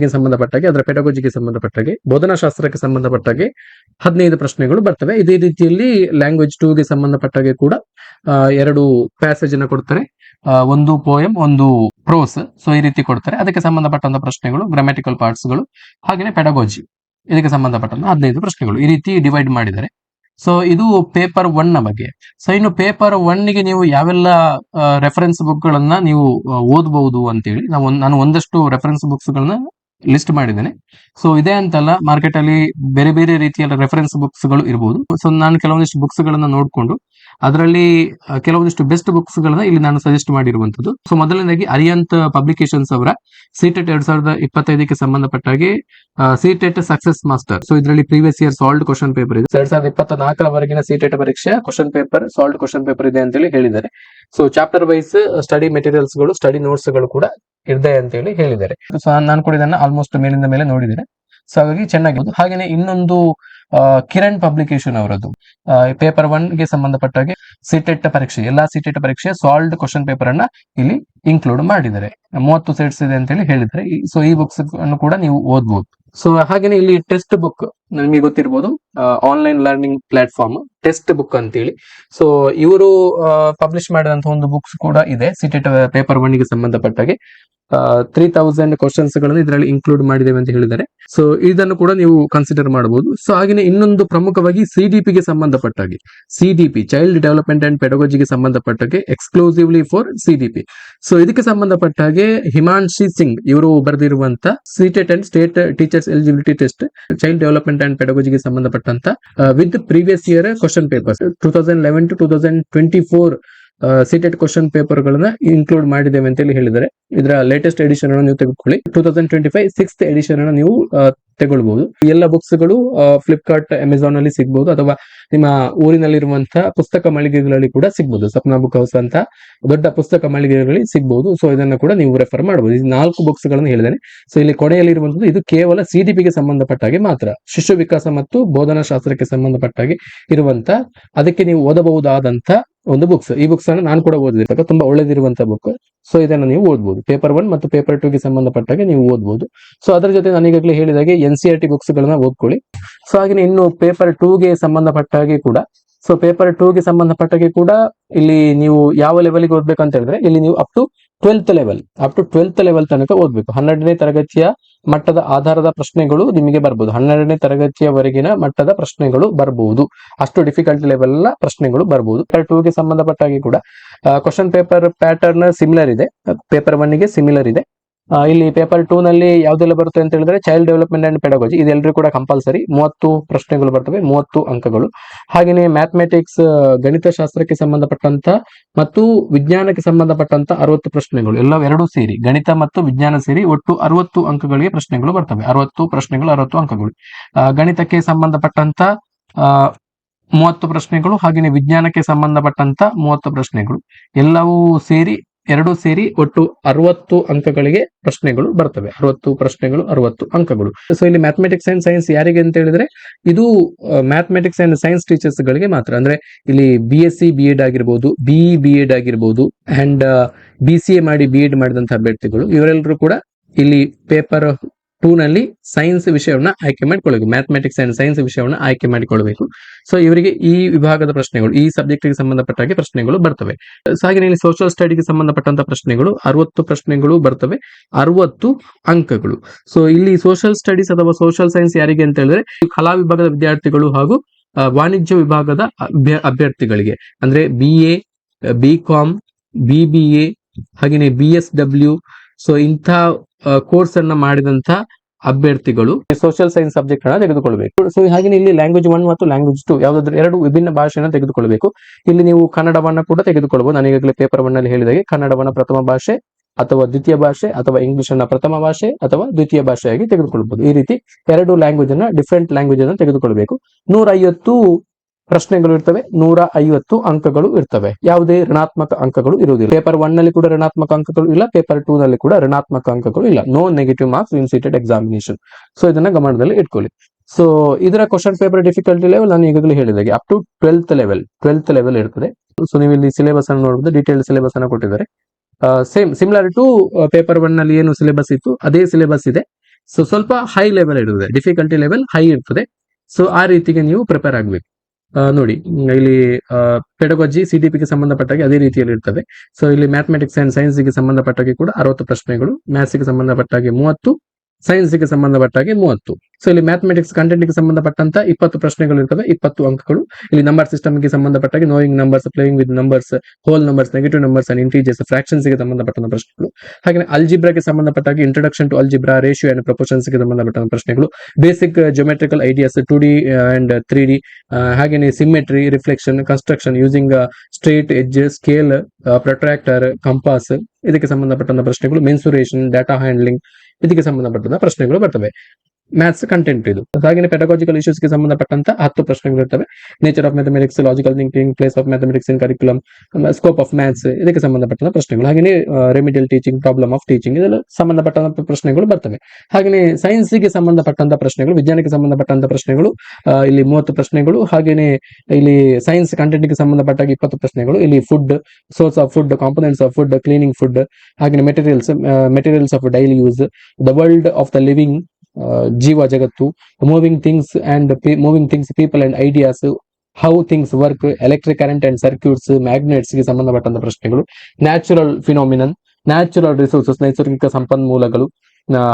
ಗೆ ಸಂಬಂಧಪಟ್ಟಾಗೆ, ಅದರ ಪೆಡಗಾಜಿಗೆ ಸಂಬಂಧಪಟ್ಟಾಗೆ, ಬೋಧನಾಶಾಸ್ತ್ರಕ್ಕೆ ಸಂಬಂಧಪಟ್ಟಾಗೆ 15 ಪ್ರಶ್ನೆಗಳು ಬರ್ತವೆ. ಇದೇ ರೀತಿಯಲ್ಲಿ ಲ್ಯಾಂಗ್ವೇಜ್ 2 ಗೆ ಸಂಬಂಧಪಟ್ಟಾಗೆ ಕೂಡ 2 ಪ್ಯಾಸೇಜ್ ಅನ್ನು ಕೊಡ್ತಾರೆ, 1 ಪೋಯಮ್ 1 ಪ್ರೋಸ್. ಸೊ ಈ ರೀತಿ ಕೊಡ್ತಾರೆ. ಅದಕ್ಕೆ ಸಂಬಂಧಪಟ್ಟಂತ ಪ್ರಶ್ನೆಗಳು, ಗ್ರಾಮ್ಯಾಟಿಕಲ್ ಪಾರ್ಟ್ಸ್ ಗಳು, ಹಾಗೆಯೇ ಪೆಡಗಾಜಿ ಇದಕ್ಕೆ ಸಂಬಂಧಪಟ್ಟಂತ 15 ಪ್ರಶ್ನೆಗಳು ಈ ರೀತಿ ಡಿವೈಡ್ ಮಾಡಿದ್ದಾರೆ. ಸೊ ಇದು ಪೇಪರ್ 1 ನ ಬಗ್ಗೆ. ಸೊ ಇನ್ನು ಪೇಪರ್ 1 ಗೆ ನೀವು ಯಾವೆಲ್ಲ ರೆಫರೆನ್ಸ್ ಬುಕ್ ಗಳನ್ನ ನೀವು ಓದಬಹುದು ಅಂತೇಳಿ ನಾನು ಒಂದಷ್ಟು ರೆಫರೆನ್ಸ್ ಬುಕ್ಸ್ ಗಳನ್ನ ಲಿಸ್ಟ್ ಮಾಡಿದ್ದೇನೆ. ಸೊ ಇದೇ ಅಂತಲ್ಲ, ಮಾರ್ಕೆಟ್ ಅಲ್ಲಿ ಬೇರೆ ಬೇರೆ ರೀತಿಯ ರೆಫರೆನ್ಸ್ ಬುಕ್ಸ್ ಗಳು ಇರಬಹುದು. ಸೊ ನಾನು ಕೆಲವೊಂದಿಷ್ಟು ಬುಕ್ಸ್ ಗಳನ್ನ ನೋಡ್ಕೊಂಡು ಅದರಲ್ಲಿ ಕೆಲವೊಂದಿಷ್ಟು ಬೆಸ್ಟ್ ಬುಕ್ಸ್ ಗಳನ್ನ ಇಲ್ಲಿ ನಾನು ಸಜೆಸ್ಟ್ ಮಾಡಿರುವಂತದ್ದು. ಸೊ ಮೊದಲನೇದಾಗಿ ಅರಿಯಂತ್ ಪಬ್ಲಿಕೇಶನ್ಸ್ ಅವರ ಸಿಟೆಟ್ 2025ಕ್ಕೆ ಸಂಬಂಧಪಟ್ಟಾಗೆ ಸಿಟೆಟ್ ಸಕ್ಸೆಸ್ ಮಾಸ್ಟರ್. ಸೊ ಇದರಲ್ಲಿ previous year solved question paper ಇದೆ. 2024 ಸಿಟೆಟ್ ಪರೀಕ್ಷೆ question paper, solved question paper ಇದೆ ಅಂತೇಳಿ ಹೇಳಿದ್ದಾರೆ. So chapter wise study materials ಗಳು, ಸ್ಟಡಿ ನೋಟ್ಸ್ ಗಳು ಕೂಡ ಇದೆ ಅಂತ ಹೇಳಿ ಹೇಳಿದ್ದಾರೆ. ಸೊ ನಾನು ಕೂಡ ಇದನ್ನ ಆಲ್ಮೋಸ್ಟ್ ಮೇಲಿಂದ ಮೇಲೆ ನೋಡಿದ್ದೇನೆ. ಸೊ ಹಾಗಾಗಿ ಚೆನ್ನಾಗಿತ್ತು. ಹಾಗೇನೆ ಇನ್ನೊಂದು ಕಿರಣ್ ಪಬ್ಲಿಕೇಶನ್ ಅವರದ್ದು ಪೇಪರ್ 1 ಗೆ ಸಂಬಂಧಪಟ್ಟಾಗೆ ಸಿಟೆಟ್ ಪರೀಕ್ಷೆ, ಎಲ್ಲಾ ಸಿಟೆಟ್ ಪರೀಕ್ಷೆ ಸಾಲ್ಡ್ ಕ್ವಶನ್ ಪೇಪರ್ ಅನ್ನ ಇಲ್ಲಿ ಇನ್ಕ್ಲೂಡ್ ಮಾಡಿದ್ದಾರೆ. 30 ಸೆಟ್ಸ್ ಇದೆ ಅಂತ ಹೇಳಿ ಹೇಳಿದ್ದಾರೆ. ಸೊ ಈ ಬುಕ್ಸ್ ಅನ್ನು ಕೂಡ ನೀವು ಓದಬಹುದು. ಸೊ ಹಾಗೇನೆ ಇಲ್ಲಿ ಟೆಕ್ಸ್ಟ್ ಬುಕ್ ನಿಮಗೆ ಗೊತ್ತಿರಬಹುದು, online learning platform text book ಅಂತೇಳಿ. ಸೊ ಇವರು ಪಬ್ಲಿಷ್ ಮಾಡಿದಂತ ಒಂದು ಬುಕ್ಸ್ ಕೂಡ ಇದೆ ಸಿಟೆಟ್ ಪೇಪರ್ 1 ಗೆ ಸಂಬಂಧಪಟ್ಟಾಗೆ. 3000 ಕ್ವಶನ್ಸ್ ಗಳನ್ನು ಇದರಲ್ಲಿ ಇನ್ಕ್ಲೂಡ್ ಮಾಡಿದ್ದೇವೆ ಅಂತ ಹೇಳಿದ್ದಾರೆ. ಸೊ ಇದನ್ನು ಕೂಡ ನೀವು ಕನ್ಸಿಡರ್ ಮಾಡಬಹುದು. ಸೊ ಹಾಗೆ ಇನ್ನೊಂದು ಪ್ರಮುಖವಾಗಿ ಸಿಡಿಪಿ ಗೆ ಸಂಬಂಧಪಟ್ಟಾಗೆ, ಸಿಡಿಪಿ ಚೈಲ್ಡ್ ಡೆವಲಪ್ಮೆಂಟ್ ಅಂಡ್ ಪೆಡಗಾಜಿಗೆ ಸಂಬಂಧಪಟ್ಟಾಗೆ ಎಕ್ಸ್ಕ್ಲೂಸಿವ್ಲಿ ಫಾರ್ ಸಿಡಿಪಿ. ಸೊ ಇದಕ್ಕೆ ಸಂಬಂಧಪಟ್ಟಾಗೆ ಹಿಮಾಂಶಿ ಸಿಂಗ್ ಇವರು ಬರೆದಿರುವಂತ CTET and state teachers eligibility test child development and ಪೆಡಗಾಜಿಗೆ ಸಂಬಂಧಪಟ್ಟಂತ with previous year question papers 2011 to 2024 CTET question paper ಗಳನ್ನ ಇನ್ಕ್ಲೂಡ್ ಮಾಡಿದ್ದೇವೆ ಅಂತ ಹೇಳಿ ಹೇಳಿದ್ದಾರೆ. ಇದರ ಲೇಟೆಸ್ಟ್ ಎಡಿಷನ್ ಅನ್ನು ನೀವು ತೆಗೆದುಕೊಳ್ಳಿ. 2025 6th ಎಡಿಷನ್ ಅನ್ನು ನೀವು ತಗೊಳ್ಬಹುದು. ಎಲ್ಲ ಬುಕ್ಸ್ ಗಳು ಫ್ಲಿಪ್ಕಾರ್ಟ್, ಅಮೆಜಾನ್ ಅಲ್ಲಿ ಸಿಗಬಹುದು, ಅಥವಾ ನಿಮ್ಮ ಊರಿನಲ್ಲಿರುವಂತಹ ಪುಸ್ತಕ ಮಳಿಗೆಗಳಲ್ಲಿ ಕೂಡ ಸಿಗಬಹುದು. ಸಪ್ನಾ ಬುಕ್ ಹೌಸ್ ಅಂತ ದೊಡ್ಡ ಪುಸ್ತಕ ಮಳಿಗೆಗಳಲ್ಲಿ ಸಿಗಬಹುದು. ಸೊ ಇದನ್ನ ಕೂಡ ನೀವು ರೆಫರ್ ಮಾಡಬಹುದು. ಈ 4 ಬುಕ್ಸ್ ಗಳನ್ನು ಹೇಳಿದ್ದೇನೆ. ಸೊ ಇಲ್ಲಿ ಕೊನೆಯಲ್ಲಿರುವಂತದ್ದು ಇದು ಕೇವಲ ಸಿಡಿಪಿಗೆ ಸಂಬಂಧಪಟ್ಟಾಗೆ ಮಾತ್ರ, ಶಿಶು ವಿಕಾಸ ಮತ್ತು ಬೋಧನಾ ಶಾಸ್ತ್ರಕ್ಕೆ ಸಂಬಂಧಪಟ್ಟಾಗೆ ಇರುವಂತ, ಅದಕ್ಕೆ ನೀವು ಓದಬಹುದಾದಂತ ಒಂದು ಬುಕ್ಸ್. ಈ ಬುಕ್ಸ್ ಅನ್ನು ನಾನು ಕೂಡ ಓದಿದೆ, ತುಂಬಾ ಒಳ್ಳೆದಿರುವಂತಹ ಬುಕ್. ಸೊ ಇದನ್ನು ನೀವು ಓದಬಹುದು. ಪೇಪರ್ 1 ಮತ್ತು ಪೇಪರ್ 2 ಗೆ ಸಂಬಂಧಪಟ್ಟಾಗೆ ನೀವು ಓದಬಹುದು. ಸೊ ಅದರ ಜೊತೆ ನಾನು ಈಗಾಗಲೇ ಹೇಳಿದಾಗೆ NCERT ಬುಕ್ಸ್ ಗಳನ್ನ ಓದ್ಕೊಳ್ಳಿ. ಸೊ ಹಾಗೆ ಇನ್ನು ಪೇಪರ್ 2 ಗೆ ಸಂಬಂಧಪಟ್ಟಾಗೆ ಕೂಡ, ಸೊ ಪೇಪರ್ 2 ಗೆ ಸಂಬಂಧಪಟ್ಟಾಗೆ ಕೂಡ ಇಲ್ಲಿ ನೀವು ಯಾವ ಲೆವೆಲ್ಗೆ ಓದ್ಬೇಕು ಅಂತ ಹೇಳಿದ್ರೆ, ಇಲ್ಲಿ ನೀವು ಅಪ್ ಟು 12th ಲೆವೆಲ್ ತನಕ ಓದ್ಬೇಕು. 12ನೇ ತರಗತಿಯ ಮಟ್ಟದ ಆಧಾರದ ಪ್ರಶ್ನೆಗಳು ನಿಮಗೆ ಬರ್ಬೋದು. 12ನೇ ತರಗತಿಯವರೆಗಿನ ಮಟ್ಟದ ಪ್ರಶ್ನೆಗಳು ಬರಬಹುದು. ಅಷ್ಟು ಡಿಫಿಕಲ್ಟ್ ಲೆವೆಲ್ ಪ್ರಶ್ನೆಗಳು ಬರಬಹುದು. ಪೇಪರ್ 2 ಗೆ ಸಂಬಂಧಪಟ್ಟಾಗಿ ಕೂಡ ಕ್ವಶನ್ ಪೇಪರ್ ಪ್ಯಾಟರ್ನ್ ಸಿಮಿಲರ್ ಇದೆ, ಪೇಪರ್ 1 ಗೆ ಸಿಮಿಲರ್ ಇದೆ. ಇಲ್ಲಿ ಪೇಪರ್ 2 ನಲ್ಲಿ ಯಾವ್ದೆಲ್ಲ ಬರುತ್ತೆ ಅಂತ ಹೇಳಿದ್ರೆ, ಚೈಲ್ಡ್ ಡೆವಲಪ್ಮೆಂಟ್ ಅಂಡ್ ಪೆಡಗಾಜಿ ಇದೆಲ್ಲರೂ ಕೂಡ ಕಂಪಲ್ಸರಿ 30 ಪ್ರಶ್ನೆಗಳು ಬರ್ತವೆ, 30 ಅಂಕಗಳು. ಹಾಗೆಯೇ ಮ್ಯಾಥಮೆಟಿಕ್ಸ್ ಗಣಿತಶಾಸ್ತ್ರಕ್ಕೆ ಸಂಬಂಧಪಟ್ಟಂತ ಮತ್ತು ವಿಜ್ಞಾನಕ್ಕೆ ಸಂಬಂಧಪಟ್ಟಂತ 60 ಪ್ರಶ್ನೆಗಳು, ಎರಡೂ ಸೇರಿ ಗಣಿತ ಮತ್ತು ವಿಜ್ಞಾನ ಸೇರಿ ಒಟ್ಟು 60 ಅಂಕಗಳಿಗೆ ಪ್ರಶ್ನೆಗಳು ಬರ್ತವೆ. 60 ಪ್ರಶ್ನೆಗಳು 60 ಅಂಕಗಳು. ಗಣಿತಕ್ಕೆ ಸಂಬಂಧಪಟ್ಟಂತ 30 ಪ್ರಶ್ನೆಗಳು, ಹಾಗೆಯೇ ವಿಜ್ಞಾನಕ್ಕೆ ಸಂಬಂಧಪಟ್ಟಂತ 30 ಪ್ರಶ್ನೆಗಳು, ಎಲ್ಲವೂ ಸೇರಿ ಎರಡೂ ಸೇರಿ ಒಟ್ಟು 60 ಅಂಕಗಳಿಗೆ ಪ್ರಶ್ನೆಗಳು ಬರ್ತವೆ. 60 ಪ್ರಶ್ನೆಗಳು 60 ಅಂಕಗಳು. ಸೊ ಇಲ್ಲಿ ಮ್ಯಾಥಮೆಟಿಕ್ಸ್ ಅಂಡ್ ಸೈನ್ಸ್ ಯಾರಿಗೆ ಅಂತ ಹೇಳಿದ್ರೆ, ಇದು ಮ್ಯಾಥಮೆಟಿಕ್ಸ್ ಅಂಡ್ ಸೈನ್ಸ್ ಟೀಚರ್ಸ್ ಗಳಿಗೆ ಮಾತ್ರ. ಅಂದ್ರೆ ಇಲ್ಲಿ BSc B.Ed ಆಗಿರ್ಬೋದು, BE B.Ed ಆಗಿರ್ಬೋದು, ಅಂಡ್ BCA ಮಾಡಿ B.Ed ಮಾಡಿದಂತಹ ಅಭ್ಯರ್ಥಿಗಳು, ಇವರೆಲ್ಲರೂ ಕೂಡ ಇಲ್ಲಿ ಪೇಪರ್ 2 ನಲ್ಲಿ ಸೈನ್ಸ್ ವಿಷಯವನ್ನ ಆಯ್ಕೆ ಮಾಡಿಕೊಳ್ಳಬೇಕು. ಮ್ಯಾಥಮೆಟಿಕ್ಸ್ ಅಂಡ್ ಸೈನ್ಸ್ ವಿಷಯವನ್ನ ಆಯ್ಕೆ ಮಾಡಿಕೊಳ್ಳಬೇಕು. ಸೊ ಇವರಿಗೆ ಈ ವಿಭಾಗದ ಪ್ರಶ್ನೆಗಳು, ಈ ಸಬ್ಜೆಕ್ಟ್ ಗೆ ಸಂಬಂಧಪಟ್ಟಾಗೆ ಪ್ರಶ್ನೆಗಳು ಬರ್ತವೆ. ಹಾಗೆ ಇಲ್ಲಿ ಸೋಷಿಯಲ್ ಸ್ಟಡಿಗೆ ಸಂಬಂಧಪಟ್ಟಂತ ಪ್ರಶ್ನೆಗಳು 60 ಪ್ರಶ್ನೆಗಳು ಬರ್ತವೆ, 60 ಅಂಕಗಳು. ಸೊ ಇಲ್ಲಿ ಸೋಷಿಯಲ್ ಸ್ಟಡೀಸ್ ಅಥವಾ ಸೋಷಿಯಲ್ ಸೈನ್ಸ್ ಯಾರಿಗೆ ಅಂತ ಹೇಳಿದ್ರೆ, ಕಲಾ ವಿಭಾಗದ ವಿದ್ಯಾರ್ಥಿಗಳು ಹಾಗೂ ವಾಣಿಜ್ಯ ವಿಭಾಗದ ಅಭ್ಯರ್ಥಿಗಳಿಗೆ, ಅಂದ್ರೆ BA, BCom, BBA, ಹಾಗೆಯೇ BSW, ಸೊ ಇಂಥ ಕೋರ್ಸ್ ಅನ್ನ ಮಾಡಿದಂತ ಅಭ್ಯರ್ಥಿಗಳು ಸೋಷಿಯಲ್ ಸೈನ್ಸ್ ಸಬ್ಜೆಕ್ಟ್ ಅನ್ನ ತೆಗೆದುಕೊಳ್ಬೇಕು. ಸೊ ಹಾಗೆ ಇಲ್ಲಿ ಲ್ಯಾಂಗ್ವೇಜ್ 1 ಮತ್ತು ಲ್ಯಾಂಗ್ವೇಜ್ 2 ಯಾವ್ದಾದ್ರು 2 ವಿಭಿನ್ನ ಭಾಷೆಯನ್ನು ತೆಗೆದುಕೊಳ್ಬೇಕು. ಇಲ್ಲಿ ನೀವು ಕನ್ನಡವನ್ನ ಕೂಡ ತೆಗೆದುಕೊಳ್ಬಹುದು. ನಾನು ಈಗಾಗಲೇ ಪೇಪರ್ 1 ನಲ್ಲಿ ಹೇಳಿದಾಗೆ ಕನ್ನಡವನ್ನ ಪ್ರಥಮ ಭಾಷೆ ಅಥವಾ ದ್ವಿತೀಯ ಭಾಷೆ, ಅಥವಾ ಇಂಗ್ಲಿಷ್ ಅನ್ನ ಪ್ರಥಮ ಭಾಷೆ ಅಥವಾ ದ್ವಿತೀಯ ಭಾಷೆಯಾಗಿ ತೆಗೆದುಕೊಳ್ಬಹುದು. ಈ ರೀತಿ 2 ಲ್ಯಾಂಗ್ವೇಜ್ ಅನ್ನ, ಡಿಫರೆಂಟ್ ಲ್ಯಾಂಗ್ವೇಜ್ ಅನ್ನು ತೆಗೆದುಕೊಳ್ಬೇಕು. 150 ಪ್ರಶ್ನೆಗಳು ಇರ್ತವೆ, 150 ಅಂಕಗಳು ಇರ್ತವೆ. ಯಾವುದೇ ಋಣಾತ್ಮಕ ಅಂಕಗಳು ಇರುವುದಿಲ್ಲ. ಪೇಪರ್ 1 ನಲ್ಲಿ ಕೂಡ ಋಣಾತ್ಮಕ ಅಂಕಗಳು ಇಲ್ಲ, ಪೇಪರ್ 2 ನಲ್ಲಿ ಕೂಡ ಋಣಾತ್ಮಕ ಅಂಕಗಳು ಇಲ್ಲ. No negative marks in CTET examination. So ಇದನ್ನ ಗಮನದಲ್ಲಿ ಇಟ್ಕೊಳ್ಳಿ. ಸೊ ಇದರ ಕ್ವಶನ್ ಪೇಪರ್ ಡಿಫಿಕಲ್ಟಿ ಲೆವೆಲ್ ನಾನು ಈಗಾಗಲೇ ಹೇಳಿದಾಗೆ ಅಪ್ ಟು 12th ಲೆವೆಲ್ ಇರ್ತದೆ. ಸೊ ನೀವು ಇಲ್ಲಿ ಸಿಲೆಬಸ್ ಅನ್ನು ನೋಡಬಹುದು, ಡೀಟೇಲ್ ಸಿಲೆಬಸ್ ಅನ್ನು ಕೊಟ್ಟಿದ್ದಾರೆ. ಸಿಮಿಲರ್ ಟು ಪೇಪರ್ 1 ನಲ್ಲಿ ಏನು ಸಿಲೆಬಸ್ ಇತ್ತು ಅದೇ ಸಿಲೆಬಸ್ ಇದೆ. ಸೊ ಸ್ವಲ್ಪ ಹೈ ಲೆವೆಲ್ ಇರ್ತದೆ, ಡಿಫಿಕಲ್ಟಿ ಲೆವೆಲ್ ಹೈ ಇರ್ತದೆ. ಸೊ ಆ ರೀತಿಗೆ ನೀವು ಪ್ರಿಪೇರ್ ಆಗಬೇಕು. ನೋಡಿ ಇಲ್ಲಿ ಪೆಡಗಾಜಿ ಸಿಟಿಪಿಗೆ ಸಂಬಂಧಪಟ್ಟಾಗೆ ಅದೇ ರೀತಿಯಲ್ಲಿ ಇರ್ತವೆ. ಸೊ ಇಲ್ಲಿ ಮ್ಯಾಥಮೆಟಿಕ್ಸ್ ಅಂಡ್ ಸೈನ್ಸ್ ಗೆ ಸಂಬಂಧಪಟ್ಟಾಗೆ ಕೂಡ 60 ಪ್ರಶ್ನೆಗಳು, ಮ್ಯಾಥ್ಸ್ ಗೆ ಸಂಬಂಧಪಟ್ಟಾಗೆ 30, ಸೈನ್ಸ್ ಗೆ ಸಂಬಂಧಪಟ್ಟಾಗೆ 30. ಸೊ ಇಲ್ಲಿ ಮ್ಯಾಥಮೆಟಿಕ್ಸ್ ಕಂಟೆಂಟ್ ಗೆ ಸಂಬಂಧಪಟ್ಟಂತ 20 ಪ್ರಶ್ನೆಗಳು ಇರ್ತವೆ, 20 ಅಂಕಗಳು. ಇಲ್ಲಿ ನಂಬರ್ ಸಿಸ್ಟಮ್ ಗೆ ಸಂಬಂಧಪಟ್ಟಾಗೆ knowing numbers, playing with numbers, whole numbers, negative numbers and integers, fractions ಗೆ ಸಂಬಂಧಪಟ್ಟಂತ ಪ್ರಶ್ನೆಗಳು. ಹಾಗೆ ಅಲ್ಜಿಬ್ರಾಗೆ ಸಂಬಂಧಪಟ್ಟಾಗೆ introduction to algebra, ratio and proportions ಗೆ ಸಂಬಂಧಪಟ್ಟಂತ ಪ್ರಶ್ನೆಗಳು, basic geometrical ideas 2D and 3D, ಹಾಗೇನೆ symmetry, reflection, construction using straight edge, scale, protractor, compass, ಇದಕ್ಕೆ ಸಂಬಂಧಪಟ್ಟಂತ ಪ್ರಶ್ನೆಗಳು, ಮೆನ್ಸುರೇಷನ್, ಡಾಟಾ ಹ್ಯಾಂಡ್ಲಿಂಗ್, ಇದಕ್ಕೆ ಸಂಬಂಧಪಟ್ಟಂತ ಪ್ರಶ್ನೆಗಳು ಬರ್ತವೆ. ಮ್ಯಾಥ್ಸ್ ಕಂಟೆಂಟ್ ಇದು. ಹಾಗೆ ಪೆಡಗಾಜಿಕಲ್ ಇಶ್ಯೂಸ್ ಗೆ ಸಂಬಂಧಪಟ್ಟಂತ 10 ಪ್ರಶ್ನೆಗಳು ಇರ್ತವೆ. Nature of mathematics, logical thinking, place of mathematics in curriculum, scope of maths, ಇದಕ್ಕೆ ಸಂಬಂಧಪಟ್ಟಂತ ಪ್ರಶ್ನೆಗಳು. ಹಾಗೆ remedial teaching, problem of teaching, ಇದೆಲ್ಲ ಸಂಬಂಧಪಟ್ಟಂತ ಪ್ರಶ್ನೆಗಳು ಬರ್ತವೆ. ಹಾಗೆ ಸೈನ್ಸ್ ಗೆ ಸಂಬಂಧಪಟ್ಟಂತ ಪ್ರಶ್ನೆಗಳು, ವಿಜ್ಞಾನಕ್ಕೆ ಸಂಬಂಧಪಟ್ಟಂತ ಪ್ರಶ್ನೆಗಳು ಇಲ್ಲಿ 30 ಪ್ರಶ್ನೆಗಳು. ಹಾಗೇನೆ ಇಲ್ಲಿ ಸೈನ್ಸ್ ಕಂಟೆಂಟ್ ಗೆ ಸಂಬಂಧಪಟ್ಟಾಗ 20 ಪ್ರಶ್ನೆಗಳು. ಇಲ್ಲಿ food, source of food, components of food, cleaning food, ಹಾಗೆ materials of daily use, the world of the living, ಜೀವ ಜಗತ್ತು, moving things, people and ideas, how things work, electric current and circuits, magnets ಗೆ ಸಂಬಂಧಪಟ್ಟಂತ ಪ್ರಶ್ನೆಗಳು, natural phenomenon, natural resources, ನೈಸರ್ಗಿಕ ಸಂಪನ್ಮೂಲಗಳು.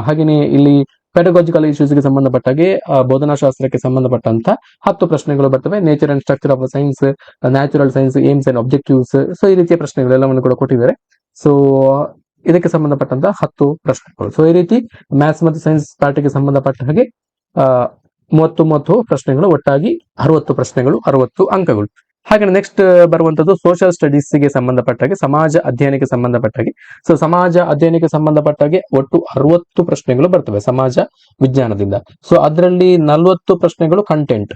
ಹಾಗೆಯೇ ಇಲ್ಲಿ ಪೆಡಗಾಜಿಕಲ್ ಇಶ್ಯೂಸ್ ಗೆ ಸಂಬಂಧಪಟ್ಟಾಗೆ ಬೋಧನಾಶಾಸ್ತ್ರಕ್ಕೆ ಸಂಬಂಧಪಟ್ಟಂತ 10 ಪ್ರಶ್ನೆಗಳು ಬರ್ತವೆ. Nature and structure of science, natural science, aims and objectives. So ಈ ರೀತಿಯ ಪ್ರಶ್ನೆಗಳೆಲ್ಲವನ್ನು ಕೂಡ ಕೊಟ್ಟಿದ್ದಾರೆ. ಸೊ ಇದಕ್ಕೆ ಸಂಬಂಧಪಟ್ಟಂತ 10 ಪ್ರಶ್ನೆಗಳು. ಸೊ ಈ ರೀತಿ ಮ್ಯಾಥ್ಸ್ ಮತ್ತು ಸೈನ್ಸ್ ಪಾರ್ಟಿಗೆ ಸಂಬಂಧಪಟ್ಟ ಹಾಗೆ 30 ಪ್ರಶ್ನೆಗಳು, ಒಟ್ಟಾಗಿ 60 ಪ್ರಶ್ನೆಗಳು, 60 ಅಂಕಗಳು. ಹಾಗೆ ನೆಕ್ಸ್ಟ್ ಬರುವಂತದ್ದು ಸೋಷಿಯಲ್ ಸ್ಟಡೀಸ್ ಗೆ ಸಂಬಂಧಪಟ್ಟಾಗೆ, ಸಮಾಜ ಅಧ್ಯಯನಕ್ಕೆ ಸಂಬಂಧಪಟ್ಟಾಗೆ. ಸೊ ಸಮಾಜ ಅಧ್ಯಯನಕ್ಕೆ ಸಂಬಂಧಪಟ್ಟಾಗೆ ಒಟ್ಟು 60 ಪ್ರಶ್ನೆಗಳು ಬರ್ತವೆ ಸಮಾಜ ವಿಜ್ಞಾನದಿಂದ. ಸೊ ಅದರಲ್ಲಿ 40 ಪ್ರಶ್ನೆಗಳು ಕಂಟೆಂಟ್,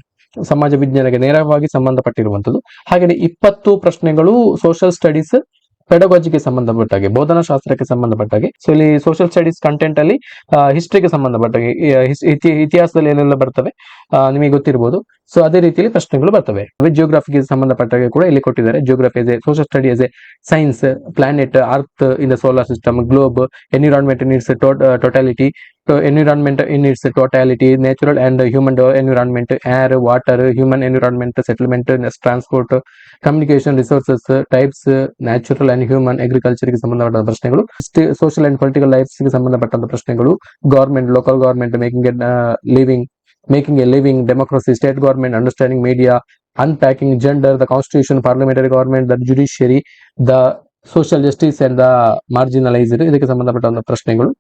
ಸಮಾಜ ವಿಜ್ಞಾನಕ್ಕೆ ನೇರವಾಗಿ ಸಂಬಂಧಪಟ್ಟಿರುವಂತದ್ದು. ಹಾಗೆ 20 ಪ್ರಶ್ನೆಗಳು ಸೋಷಿಯಲ್ ಸ್ಟಡೀಸ್ ಪೆಡಗಾಜಿಗೆ ಸಂಬಂಧಪಟ್ಟಾಗೆ, ಬೋಧನಾಶಾಸ್ತ್ರಕ್ಕೆ ಸಂಬಂಧಪಟ್ಟಾಗೆ. ಸೊ ಇಲ್ಲಿ ಸೋಷಿಯಲ್ ಸ್ಟಡೀಸ್ ಕಂಟೆಂಟ್ ಅಲ್ಲಿ ಹಿಸ್ಟ್ರಿಗೆ ಸಂಬಂಧಪಟ್ಟಾಗೆ, ಇತಿಹಾಸದಲ್ಲಿ ಏನೆಲ್ಲ ಬರ್ತವೆ ನಿಮಗೆ ಗೊತ್ತಿರಬಹುದು. ಸೊ ಅದೇ ರೀತಿಯಲ್ಲಿ ಪ್ರಶ್ನೆಗಳು ಬರ್ತವೆ. ಜಿಯೋಗ್ರಫಿಗೆ ಸಂಬಂಧಪಟ್ಟಾಗೆ ಕೂಡ ಇಲ್ಲಿ ಕೊಟ್ಟಿದ್ದಾರೆ. Geography as a social study as a science, planet, earth in the solar system, globe, environment in its totality, environment in its totality, natural and human environment, air, water, human environment, settlement, transport, communication, resources, types, natural and human, agriculture ಗೆ ಸಂಬಂಧಪಟ್ಟ ಪ್ರಶ್ನೆಗಳು, social and political lives ಗೆ ಸಂಬಂಧಪಟ್ಟಂತ ಪ್ರಶ್ನೆಗಳು, government, local government, making a living, democracy, state government, understanding media, unpacking gender, the constitution, parliamentary government, the judiciary, the social justice and the marginalized, ಇದಕ್ಕೆ ಸಂಬಂಧಪಟ್ಟಂತ ಪ್ರಶ್ನೆಗಳು.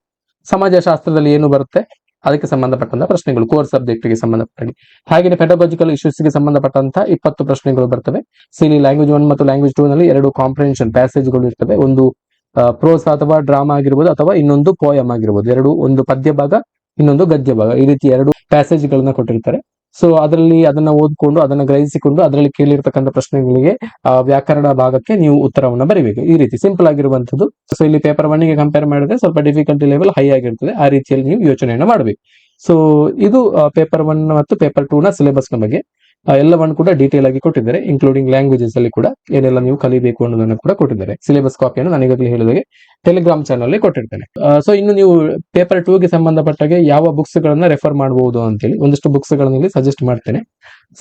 ಸಮಾಜಶಾಸ್ತ್ರದಲ್ಲಿ ಏನು ಬರುತ್ತೆ ಅದಕ್ಕೆ ಸಂಬಂಧಪಟ್ಟಂತ ಪ್ರಶ್ನೆಗಳು, ಕೋರ್ ಸಬ್ಜೆಕ್ಟ್ ಗೆ ಸಂಬಂಧಪಟ್ಟ ಹಾಗೆ ಪೆಡಗಾಜಿಕಲ್ ಇಶ್ಯೂಸ್ ಗೆ ಸಂಬಂಧಪಟ್ಟಂತ 20 ಪ್ರಶ್ನೆಗಳು ಬರ್ತವೆ. ಸಿಲಿ ಲ್ಯಾಂಗ್ವೇಜ್ 1 ಮತ್ತು ಲ್ಯಾಂಗ್ವೇಜ್ 2 ನಲ್ಲಿ 2 ಕಾಂಪ್ರಿಹೆನ್ಷನ್ ಪ್ಯಾಸೇಜ್ಗಳು ಇರ್ತವೆ. ಒಂದು ಪ್ರೋಸ್ ಅಥವಾ ಡ್ರಾಮಾ ಆಗಿರ್ಬೋದು, ಅಥವಾ ಇನ್ನೊಂದು ಪೋಯಮ್ ಆಗಿರ್ಬೋದು. ಒಂದು ಪದ್ಯ ಭಾಗ, ಇನ್ನೊಂದು ಗದ್ಯ ಭಾಗ, ಈ ರೀತಿ 2 ಪ್ಯಾಸೇಜ್ ಗಳನ್ನ ಕೊಟ್ಟಿರ್ತಾರೆ. ಸೊ ಅದರಲ್ಲಿ ಅದನ್ನ ಓದ್ಕೊಂಡು, ಅದನ್ನ ಗ್ರಹಿಸಿಕೊಂಡು, ಅದರಲ್ಲಿ ಕೇಳಿರ್ತಕ್ಕಂಥ ಪ್ರಶ್ನೆಗಳಿಗೆ ವ್ಯಾಕರಣ ಭಾಗಕ್ಕೆ ನೀವು ಉತ್ತರವನ್ನ ಬರೀಬೇಕು. ಈ ರೀತಿ ಸಿಂಪಲ್ ಆಗಿರುವಂತದ್ದು. ಸೊ ಇಲ್ಲಿ ಪೇಪರ್ 1 ಗೆ ಕಂಪೇರ್ ಮಾಡಿದ್ರೆ ಸ್ವಲ್ಪ ಡಿಫಿಕಲ್ಟಿ ಲೆವೆಲ್ ಹೈ ಆಗಿರ್ತದೆ. ಆ ರೀತಿಯಲ್ಲಿ ನೀವು ಯೋಚನೆಯನ್ನ ಮಾಡಬೇಕು. ಸೊ ಇದು ಪೇಪರ್ 1 ಮತ್ತು ಪೇಪರ್ 2 ನ ಸಿಲೆಬಸ್ ನ ಬಗ್ಗೆ ಎಲ್ಲವನ್ನು ಕೂಡ ಡೀಟೇಲ್ ಆಗಿ ಕೊಟ್ಟಿದ್ದಾರೆ. ಇನ್ಕ್ಲೂಡಿಂಗ್ ಲ್ಯಾಂಗ್ವೇಜಸ್ ಅಲ್ಲಿ ಕೂಡ ಏನೆಲ್ಲ ನೀವು ಕಲಿಬೇಕು ಅನ್ನೋದನ್ನು ಕೂಡ ಕೊಟ್ಟಿದ್ದಾರೆ. ಸಿಲೆಬಸ್ ಕಾಪಿಯನ್ನು ನಾನು ಈಗಾಗಲೇ ಹೇಳಿದಾಗೆ ಟೆಲಿಗ್ರಾಮ್ ಚಾನಲ್ ಕೊಟ್ಟಿರ್ತೇನೆ. ಸೊ ಇನ್ನು ನೀವು ಪೇಪರ್ 2 ಗೆ ಸಂಬಂಧಪಟ್ಟಾಗೆ ಯಾವ ಬುಕ್ಸ್ ಗಳನ್ನ ರೆಫರ್ ಮಾಡಬಹುದು ಅಂತೇಳಿ ಒಂದಷ್ಟು ಬುಕ್ಸ್ ಗಳನ್ನ ಇಲ್ಲಿ ಸಜೆಸ್ಟ್ ಮಾಡ್ತೇನೆ.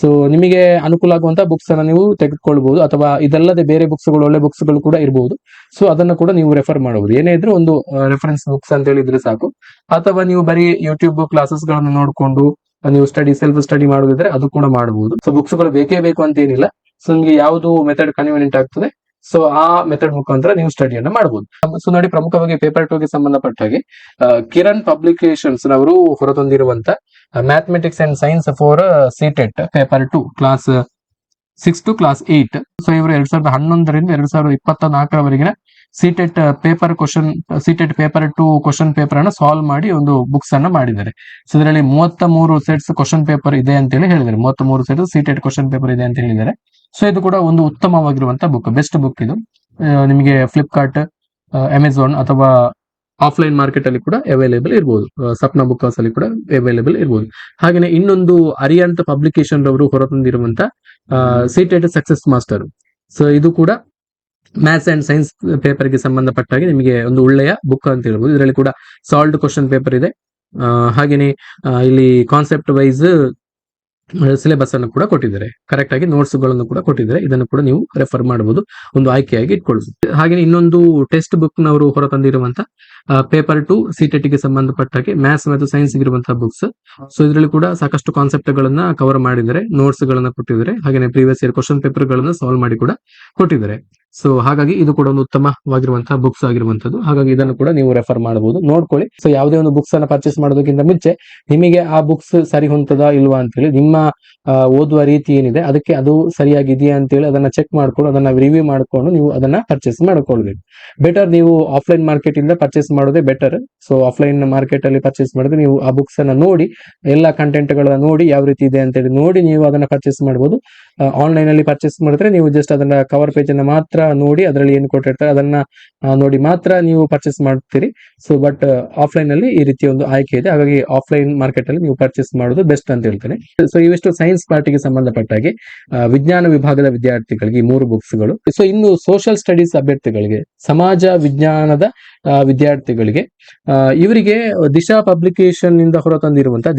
ಸೊ ನಿಮಗೆ ಅನುಕೂಲ ಆಗುವಂತಹ ಬುಕ್ಸ್ ಅನ್ನ ನೀವು ತೆಗೆದುಕೊಳ್ಬಹುದು, ಅಥವಾ ಇದಲ್ಲದೆ ಬೇರೆ ಬುಕ್ಸ್ ಗಳು, ಒಳ್ಳೆ ಬುಕ್ಸ್ ಗಳು ಕೂಡ ಇರಬಹುದು. ಸೊ ಅದನ್ನ ಕೂಡ ನೀವು ರೆಫರ್ ಮಾಡಬಹುದು. ಏನೇ ಇದ್ರೂ ಒಂದು ರೆಫರೆನ್ಸ್ ಬುಕ್ಸ್ ಅಂತ ಹೇಳಿದ್ರೆ ಸಾಕು. ಅಥವಾ ನೀವು ಬರೀ ಯೂಟ್ಯೂಬ್ ಕ್ಲಾಸಸ್ ಗಳನ್ನು ನೋಡಿಕೊಂಡು ನೀವು ಸೆಲ್ಫ್ ಸ್ಟಡಿ ಮಾಡೋದಿದ್ರೆ ಅದು ಕೂಡ ಮಾಡಬಹುದು. ಸೊ ಬುಕ್ಸ್ ಗಳು ಬೇಕೇ ಬೇಕು ಅಂತ ಏನಿಲ್ಲ. ಸೊ ನಿಮಗೆ ಯಾವುದು ಮೆಥಡ್ ಕನ್ವೀನಿಯಂಟ್ ಆಗ್ತದೆ, ಸೊ ಆ ಮೆಥಡ್ ಮುಖಾಂತರ ನೀವು ಸ್ಟಡಿಯನ್ನ ಮಾಡಬಹುದು. ಸೊ ನೋಡಿ, ಪ್ರಮುಖವಾಗಿ ಪೇಪರ್ 2 ಗೆ ಸಂಬಂಧಪಟ್ಟ ಹಾಗೆ ಕಿರಣ್ ಪಬ್ಲಿಕೇಶನ್ಸ್ ನವರು ಹೊರತಂದಿರುವಂತ mathematics and science for CTET paper 2 class 6 to class 8. So ಇವರು 2011 ರಿಂದ 2024 ರವರೆಗಿನ ಸಿಟೆಟ್ ಪೇಪರ್ 2 ಕ್ವಶನ್ ಪೇಪರ್ ಅನ್ನ ಸಾಲ್ವ್ ಮಾಡಿ ಒಂದು ಬುಕ್ಸ್ ಅನ್ನ ಮಾಡಿದ್ದಾರೆ. ಸೊ ಇದರಲ್ಲಿ 33 ಸೆಟ್ಸ್ ಕ್ವಶನ್ ಪೇಪರ್ ಇದೆ ಅಂತ ಹೇಳಿ ಹೇಳಿದ್ದಾರೆ. 33 ಸೆಟ್ಸ್ ಸಿಟೆಟ್ ಕ್ವಶನ್ ಪೇಪರ್ ಇದೆ ಅಂತ ಹೇಳಿದ್ದಾರೆ. ಸೊ ಇದು ಕೂಡ ಒಂದು ಉತ್ತಮವಾಗಿರುವಂತಹ ಬುಕ್, ಬೆಸ್ಟ್ ಬುಕ್ ಇದು. ನಿಮಗೆ ಫ್ಲಿಪ್ಕಾರ್ಟ್, ಅಮೆಝಾನ್ ಅಥವಾ ಆಫ್ಲೈನ್ ಮಾರ್ಕೆಟ್ ಅಲ್ಲಿ ಕೂಡ ಅವೈಲೇಬಲ್ ಇರಬಹುದು. ಸಪ್ನಾ ಬುಕ್ ಹೌಸ್ ಅಲ್ಲಿ ಕೂಡ ಅವೈಲೇಬಲ್ ಇರಬಹುದು. ಹಾಗೆಯೇ ಇನ್ನೊಂದು ಅರಿಯಂತ್ ಪಬ್ಲಿಕೇಶನ್ ರವರು ಹೊರತಂದಿರುವಂತ ಸಿಟೆಟ್ ಸಕ್ಸೆಸ್ ಮಾಸ್ಟರ್. ಸೊ ಇದು ಕೂಡ ಮ್ಯಾಥ್ಸ್ ಅಂಡ್ ಸೈನ್ಸ್ ಪೇಪರ್ ಗೆ ಸಂಬಂಧಪಟ್ಟ ಹಾಗೆ ನಿಮಗೆ ಒಂದು ಒಳ್ಳೆಯ ಬುಕ್ ಅಂತ ಹೇಳ್ಬೋದು. ಇದರಲ್ಲಿ ಕೂಡ ಸಾಲ್ವ್ಡ್ ಕ್ವಶನ್ ಪೇಪರ್ ಇದೆ. ಹಾಗೇನೆ ಇಲ್ಲಿ ಕಾನ್ಸೆಪ್ಟ್ ವೈಸ್ ಸಿಲೆಬಸ್ ಅನ್ನು ಕೂಡ ಕೊಟ್ಟಿದ್ದಾರೆ, ಕರೆಕ್ಟ್ ಆಗಿ ನೋಟ್ಸ್ ಗಳನ್ನು ಕೂಡ ಕೊಟ್ಟಿದ್ದಾರೆ. ಇದನ್ನು ಕೂಡ ನೀವು ರೆಫರ್ ಮಾಡಬಹುದು, ಒಂದು ಆಯ್ಕೆಯಾಗಿ ಇಟ್ಕೊಳ್ಬಹುದು. ಹಾಗೆ ಇನ್ನೊಂದು ಟೆಕ್ಸ್ಟ್ ಬುಕ್ ನವರು ಹೊರತಂದಿರುವಂತ ಪೇಪರ್ 2 ಸಿಟೆಟ್ ಗೆ ಸಂಬಂಧಪಟ್ಟ ಹಾಗೆ ಮ್ಯಾಥ್ಸ್ ಮತ್ತು ಸೈನ್ಸ್ ಇರುವಂತಹ ಬುಕ್ಸ್. ಸೊ ಇದರಲ್ಲಿ ಕೂಡ ಸಾಕಷ್ಟು ಕಾನ್ಸೆಪ್ಟ್ ಗಳನ್ನ ಕವರ್ ಮಾಡಿದ್ದಾರೆ, ನೋಟ್ಸ್ ಗಳನ್ನ ಕೊಟ್ಟಿದ್ದಾರೆ, ಹಾಗೆ ಪ್ರೀವಿಯಸ್ ಇಯರ್ ಕ್ವಶನ್ ಪೇಪರ್ ಗಳನ್ನ ಸಾಲ್ವ್ ಮಾಡಿ ಕೂಡ ಕೊಟ್ಟಿದ್ದಾರೆ. ಸೊ ಹಾಗಾಗಿ ಇದು ಕೂಡ ಒಂದು ಉತ್ತಮವಾಗಿರುವಂತಹ ಬುಕ್ಸ್ ಆಗಿರುವಂತದ್ದು. ಹಾಗಾಗಿ ಇದನ್ನು ಕೂಡ ನೀವು ರೆಫರ್ ಮಾಡಬಹುದು, ನೋಡ್ಕೊಳ್ಳಿ. ಸೊ ಯಾವುದೇ ಒಂದು ಬುಕ್ಸ್ ಅನ್ನ ಪರ್ಚೇಸ್ ಮಾಡೋದಕ್ಕಿಂತ ಮುಂಚೆ ನಿಮಗೆ ಆ ಬುಕ್ಸ್ ಸರಿ ಹೊಂದದ ಇಲ್ವಾ ಅಂತೇಳಿ, ನಿಮ್ಮ ಓದುವ ರೀತಿ ಏನಿದೆ ಅದಕ್ಕೆ ಅದು ಸರಿಯಾಗಿದೆಯಾ ಅಂತೇಳಿ ಅದನ್ನ ಚೆಕ್ ಮಾಡ್ಕೊಂಡು ಅದನ್ನ ರಿವ್ಯೂ ಮಾಡ್ಕೊಂಡು ನೀವು ಅದನ್ನ ಪರ್ಚೇಸ್ ಮಾಡ್ಕೊಳ್ಬೇಕು. ಬೆಟರ್ ನೀವು ಆಫ್ಲೈನ್ ಮಾರ್ಕೆಟ್ ಇಂದ ಪರ್ಚೇಸ್ ಮಾಡೋದೇ ಬೆಟರ್. ಸೊ ಆಫ್ಲೈನ್ ಮಾರ್ಕೆಟ್ ಅಲ್ಲಿ ಪರ್ಚೇಸ್ ಮಾಡಿದ್ರೆ ನೀವು ಆ ಬುಕ್ಸ್ ಅನ್ನ ನೋಡಿ, ಎಲ್ಲಾ ಕಂಟೆಂಟ್ ಗಳನ್ನ ನೋಡಿ ಯಾವ ರೀತಿ ಇದೆ ಅಂತೇಳಿ ನೋಡಿ ನೀವು ಅದನ್ನ ಪರ್ಚೇಸ್ ಮಾಡಬಹುದು. ಆನ್ಲೈನ್ ಅಲ್ಲಿ ಪರ್ಚೇಸ್ ಮಾಡಿದ್ರೆ ನೀವು ಜಸ್ಟ್ ಅದನ್ನ ಕವರ್ ಪೇಜ್ ಅನ್ನ ಮಾತ್ರ ನೋಡಿ ಅದರಲ್ಲಿ ಏನು ಕೊಟ್ಟಿರ್ತಾರೆ ಅದನ್ನ ನೋಡಿ ಮಾತ್ರ ನೀವು ಪರ್ಚೇಸ್ ಮಾಡ್ತೀರಿ. ಸೊ ಬಟ್ ಆಫ್ಲೈನ್ ಅಲ್ಲಿ ಈ ರೀತಿಯ ಒಂದು ಆಯ್ಕೆ ಇದೆ. ಹಾಗಾಗಿ ಆಫ್ಲೈನ್ ಮಾರ್ಕೆಟ್ ಅಲ್ಲಿ ನೀವು ಪರ್ಚೇಸ್ ಮಾಡೋದು ಬೆಸ್ಟ್ ಅಂತ ಹೇಳ್ತೇನೆ. ಸೊ ಇವಿಷ್ಟು ಸೈನ್ಸ್ ಪಾರ್ಟಿಗೆ ಸಂಬಂಧಪಟ್ಟ ಹಾಗೆ ವಿಜ್ಞಾನ ವಿಭಾಗದ ವಿದ್ಯಾರ್ಥಿಗಳಿಗೆ 3 ಬುಕ್ಸ್ ಗಳು. ಸೊ ಇನ್ನು ಸೋಷಿಯಲ್ ಸ್ಟಡೀಸ್ ಅಭ್ಯರ್ಥಿಗಳಿಗೆ, ಸಮಾಜ ವಿಜ್ಞಾನದ ವಿದ್ಯಾರ್ಥಿಗಳಿಗೆ, ಇವರಿಗೆ ದಿಶಾ ಪಬ್ಲಿಕೇಶನ್ ಇಂದ ಹೊರತಂದಿರುವಂತಹ